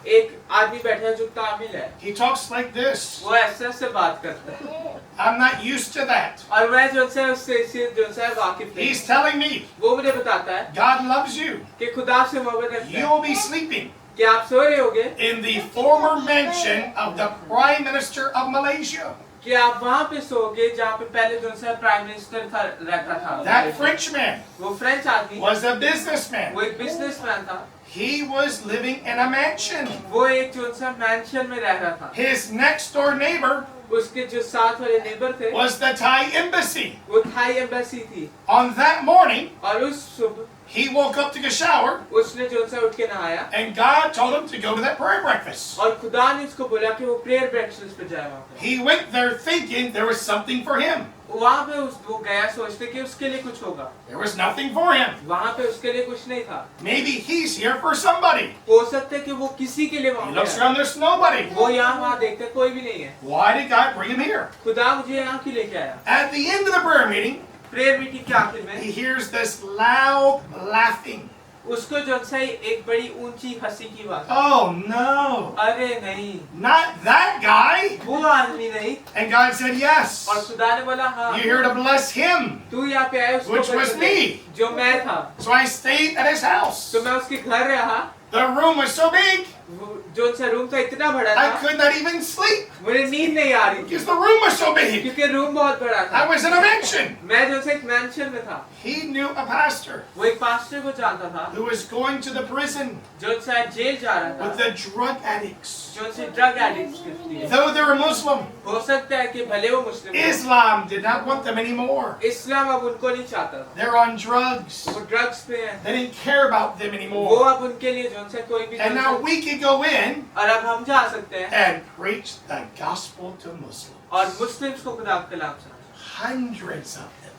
एक आदमी बैठा है जो तामिल है He talks like this. वो ऐसे से बात करता है I'm not used to that. और मैं जो से उससे जो से वाकिफ नहीं He's telling me, वो मुझे बताता है God loves you. कि खुदा से मोहब्बत रखता है You'll be sleeping कि आप सो रहे होगे in the former mansion of the Prime Minister of Malaysia. कि आप वहाँ पे सोओगे जहाँ पे पहले जो से प्राइम मिनिस्टर था रहता था That Frenchman वो फ्रेंच आदमी was a businessman. वो एक बिजनेसमैन था He was living in a mansion. वो एक जो सा मैंशन में रह रहा था His next door neighbor उसके जो साथ वाले नेबर थे was the Thai embassy. वो थाई एम्बेसी थी On that morning, और उस सुबह he woke up to take a shower, उसने जो सा उठ के नहाया and God told him to go to that prayer breakfast. और खुदा ने उसको बोला कि वो प्रेयर ब्रेकफास्ट पे जाए वहाँ पे He went there thinking there was something for him. वहाँ पे वो गया सोचते कि उसके लिए कुछ होगा There was nothing for him. वहाँ पे उसके लिए कुछ नहीं था Maybe he's here for somebody. हो सकता है कि वो किसी के लिए He वहाँ looks पे आया। around, there's nobody. वो यहाँ वहाँ देखते कोई भी नहीं है Why did God bring him here? खुदा मुझे यहाँ क्यों लेके आया At the end of the prayer meeting, prayer meeting के आखिर में he hears this loud laughing. उसको जो सा एक बड़ी ऊंची हंसी की बात Oh no, अरे नहीं not that guy. वो आदमी नहीं And God said, yes. और खुदा ने बोला हाँ You're here to bless him. तू यहाँ पे आया उसको Which was बचाने। me. जो मैं था So I stayed at his house. तो मैं उसके घर रहा The room was so big, वो- जो सा रूम था इतना बड़ा I था could not even sleep मुझे नींद नहीं आ रही थी because the room was so big. क्योंकि रूम बहुत बड़ा I था was in a mansion. मैं जो सा एक मैंशन में था He knew a pastor वो एक पास्टर को जानता था who was going to the prison जो सा जेल जा रहा with था the drug addicts. जो से ड्रग एडिक्ट्स के लिए Though they were Muslim, हो सकता है कि भले वो मुस्लिम हो, Islam did not want them anymore. इस्लाम अब उनको नहीं चाहता था They're on drugs. वो ड्रग्स पे है They didn't care about them वो anymore. अब उनके लिए जो से कोई भी And now we could go in और अब हम जा सकते हैं and preach the gospel to Muslims. और मुस्लिम्स को खुदा का कलाम सुना Hundreds of them.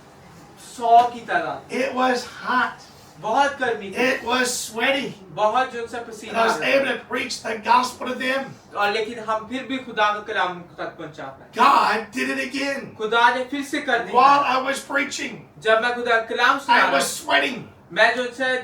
100 की तादाद It was hot. बहुत गर्मी थी It was sweaty. बहुत जो सा And पसीना I आ was रहा able to preach the gospel to them. था। और लेकिन हम फिर भी खुदा का कलाम तक पहुंचा पाए God did it again. खुदा ने फिर से कर While दिया I was preaching, जब मैं खुदा का कलाम सुना I रहा was sweating. मैं जो से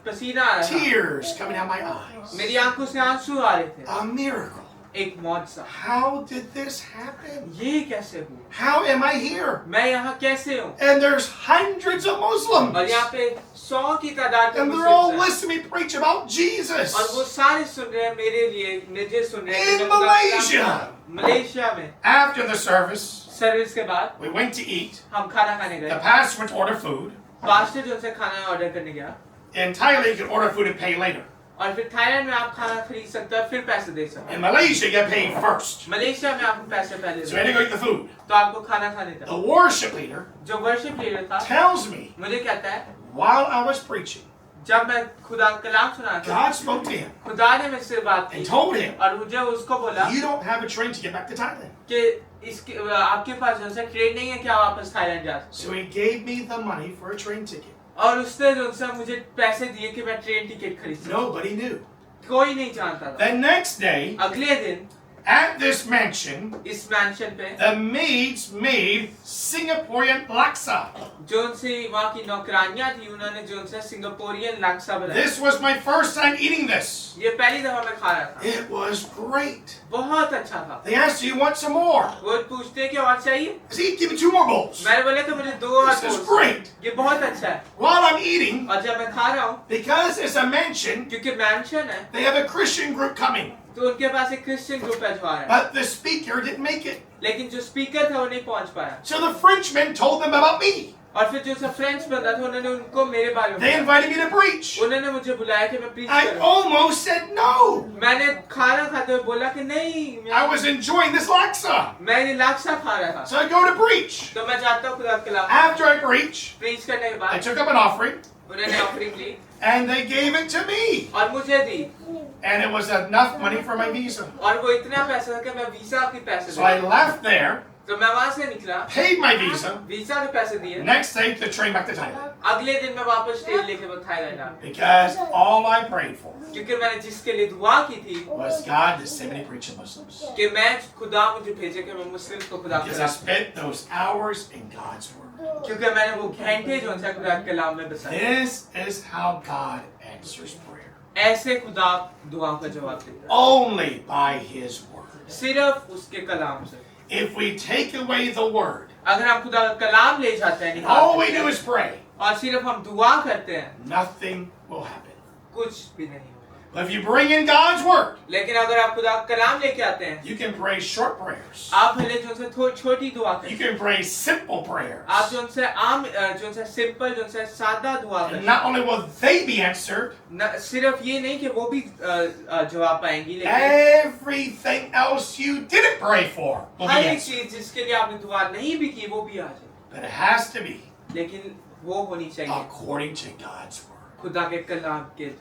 पसीना आ रहा था Tears coming out my eyes. मेरी आंखों से आंसू आ रहे थे A miracle. एक मौजज़ा How did this happen? ये कैसे हुआ How am I here? मैं यहाँ कैसे हूँ And there's hundreds of Muslims. और यहाँ पे 100 की तादाद में And they're all मुस्लिम हैं। listening to me preach about Jesus. और वो सारे सुन रहे हैं मेरे लिए मुझे सुन रहे हैं In कि मैं खुदा का कलाम Malaysia. सुना रहा हूँ। मलेशिया में After the service, सर्विस के बाद we went to eat. हम खाना खाने The गए pastor went to order food. Pastor जो से खाना ऑर्डर करने गया In Thailand, you can order food and pay later. और फिर थाईलैंड में आप खाना खरीद सकते हो फिर पैसे दे सकते In Malaysia, you get paid first. हो मलेशिया में आपको पैसे पहले So I had to go eat the food. तो आपको खाना खाने The था worship leader जो वर्शिप लीडर था tells me मुझे कहता है while I was preaching, जब मैं खुदा का कलाम सुना था God spoke to him खुदा ने मुझसे बात and की told him, और मुझे उसको बोला you don't have a train to get back to Thailand. कि इसके आपके पास जो है ट्रेन नहीं है कि आप वापस थाईलैंड जा सकते So he gave me the money for a train ticket. और उसने जो है मुझे पैसे दिए कि मैं ट्रेन टिकट खरीद सकूं Nobody knew. कोई नहीं जानता था The next day, अगले दिन at this mansion, इस मैंशन पे the maids made Singaporean laksa. जो उनसे वहाँ की नौकरानियाँ थी उन्होंने जो उनसे सिंगापुरियन लाक्सा बनाया This was my first time eating this. ये पहली दफा मैं खा रहा था It was great. बहुत अच्छा था They asked, do you want some more? वो पूछते हैं कि और चाहिए I said, give me 2 more bowls. मैंने बोला कि मुझे 2 और This is पोस्ट great. ये बहुत अच्छा है While I'm eating, और जब मैं खा रहा हूँ because it's a mansion, क्योंकि मैंशन है they have a Christian group coming. तो उनके पास एक क्रिश्चियन ग्रुप है जो आ रहा है But the speaker didn't make it. लेकिन जो स्पीकर था वो नहीं पहुंच पाया So the Frenchmen told them about me. और फिर जो सब फ्रेंच बंदा था उन्होंने उनको मेरे बारे में They बताया। invited me to preach. उन्होंने मुझे बुलाया कि मैं प्रीच I करूं almost said no. मैंने खाना खाते हुए बोला कि नहीं I was enjoying this laksa. मैं ये लाक्सा खा रहा था So I go to preach. तो मैं जाता हूँ खुदा के खिलाफ After I preach, प्रीच करने के I बाद took up an offering. उन्होंने ऑफरिंग ली and they gave it to me. और मुझे दी And it was enough money for my visa. और वो इतना पैसा था कि मैं वीजा के पैसे So I they left there, तो मैं वहां से निकला paid my visa. वीजा के पैसे दिए Next day, the train back to Thailand. अगले दिन मैं वापस ट्रेन लेके वो थाईलैंड आ Because all I prayed for क्योंकि मैंने जिसके लिए दुआ की थी was God to send me to preach to Muslims. कि मैं खुदा मुझे भेजे कि मैं मुस्लिम को खुदा Because I spent those hours in God's Word. क्योंकि मैंने वो घंटे जो है खुदा के कलाम में बसाए This is how God answers prayer. ऐसे खुदा दुआओं का जवाब देता है Only by His Word. सिर्फ उसके कलाम से If we take away the Word, अगर हम खुदा का कलाम ले जाते हैं all we निकाल do देते is हैं, pray, और सिर्फ हम दुआ करते हैं nothing will happen. कुछ भी नहीं होगा But if you bring in God's Word, लेकिन अगर आप खुदा का कलाम लेके आते हैं you can pray short prayers. आप पहले जो उनसे छोटी दुआ You करें can pray simple prayers. आप जो उनसे आम जो उनसे सिंपल जो उनसे सादा दुआ And करें not only will they be answered, सिर्फ ये नहीं कि वो भी जवाब पाएंगी लेकिन everything else you didn't pray for will her be एक answered. चीज जिसके लिए आपने दुआ नहीं भी की वो भी आ जाए But it has to be लेकिन वो होनी चाहिए according to God's Word. खुदा के कलाम के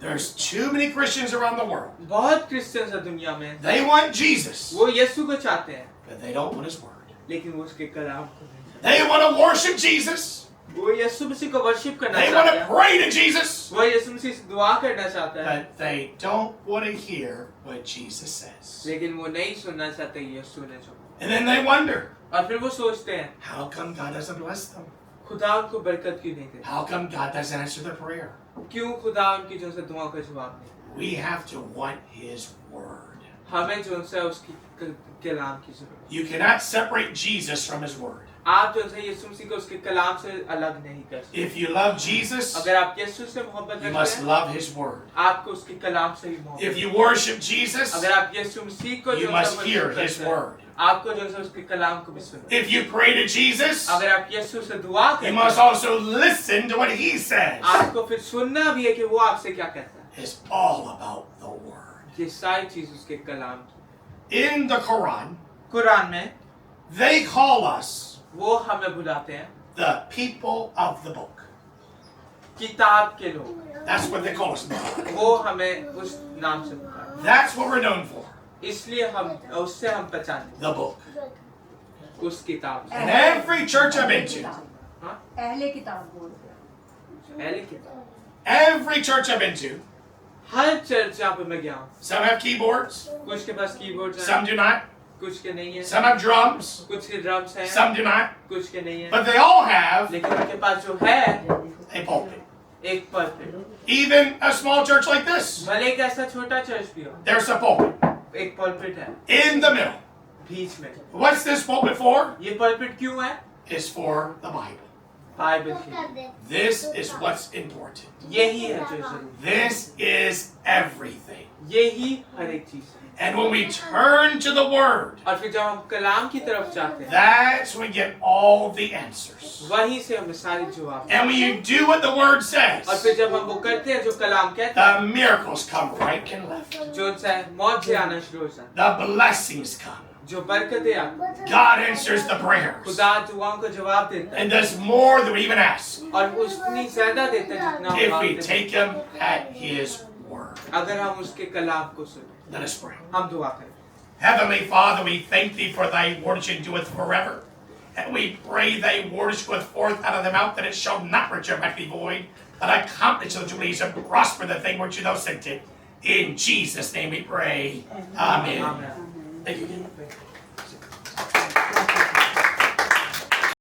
There's too many Christians around the world. बहुत क्रिश्चियंस है दुनिया में They want Jesus, वो यीशु को चाहते हैं but they don't want His Word. लेकिन वो उसके कलाम को नहीं They want to worship Jesus. वो यीशु मसीह को वर्शिप करना They want चाहते to हैं pray to Jesus. वो यीशु मसीह से दुआ करना चाहता है But they don't want to hear what Jesus says. लेकिन वो नहीं सुनना चाहते यीशु ने जो And then they wonder, और फिर वो सोचते हैं how come God doesn't bless them? खुदा उनको बरकत क्यों नहीं देता How come God doesn't answer their prayer? क्यों खुदा उनकी जो है दुआ का जवाब नहीं We have to want His Word. हमें जो है उसकी कलाम की जरूरत You cannot separate Jesus from His Word. आप जो है यीशु मसीह को उसके कलाम से अलग नहीं कर सकते If you love Jesus, अगर आप यीशु से मोहब्बत you रखते must हैं love His Word. आपको उसके कलाम से ही If मोहब्बत you worship Jesus, अगर आप यीशु मसीह को you जो है must hear वर्शिप His करते हैं, Word. आपको जो है उसके कलाम को भी सुनना If you pray to Jesus, अगर आप यीशु से दुआ you करते must हैं also listen to what He says. आपको फिर सुनना भी है कि वो आपसे क्या कहता है It's all about the Word. ये सारी चीज उसके कलाम की In the Quran, कुरान में they call us वो हमें बुलाते हैं the people of the book. किताब के लोग That's what they call us now. वो हमें उस नाम से पुकारते That's what we're known for. हैं इसलिए हम उससे हम पहचानते The book. हैं उस किताब से And every church I've been to, हाँ अहले किताब बोलते हैं पहले किताब every church I've been to, her church जहाँ पे मैं गया हूँ some have keyboards, कुछ के पास कीबोर्ड है some do not, कुछ के नहीं है some have drums, कुछ के ड्रम्स हैं some do not, कुछ के नहीं है but they all have लेकिन उनके पास जो है a pulpit. एक pulpit Even a small church like this, भले एक ऐसा छोटा चर्च भी हो there's a pulpit एक पल्पिट है in the middle. बीच में What's this pulpit for? ये पल्पिट क्यों है It's for the Bible. Bible की This is what's important. यही है जो जरूरी This is everything. यही हर एक चीज है And when we turn to the Word, और फिर जब हम कलाम की तरफ जाते हैं that's when we get all the answers. वहीं से हमें सारे जवाब And when you do what the Word और says, फिर जब हम वो करते हैं जो कलाम कहता है the miracles come right and left. जो उनसे मौत से आना शुरू हो जाता The blessings come. है जो बरकतें आती हैं God answers the prayers खुदा दुआओं को जवाब देता है and does more than we even ask और उतनी ज्यादा देता है जितना हम if we मांगते हैं take Him at His word. अगर हम उसके कलाम को सुने Let us pray. हम दुआ करें Heavenly Father, we thank Thee for Thy word which endureth forever. And we pray Thy word which goeth forth out of the mouth, that it shall not return back to Thee void, but accomplish the please and prosper the thing which Thou sent it. In Jesus' name we pray. Amen. Amen. Thank you.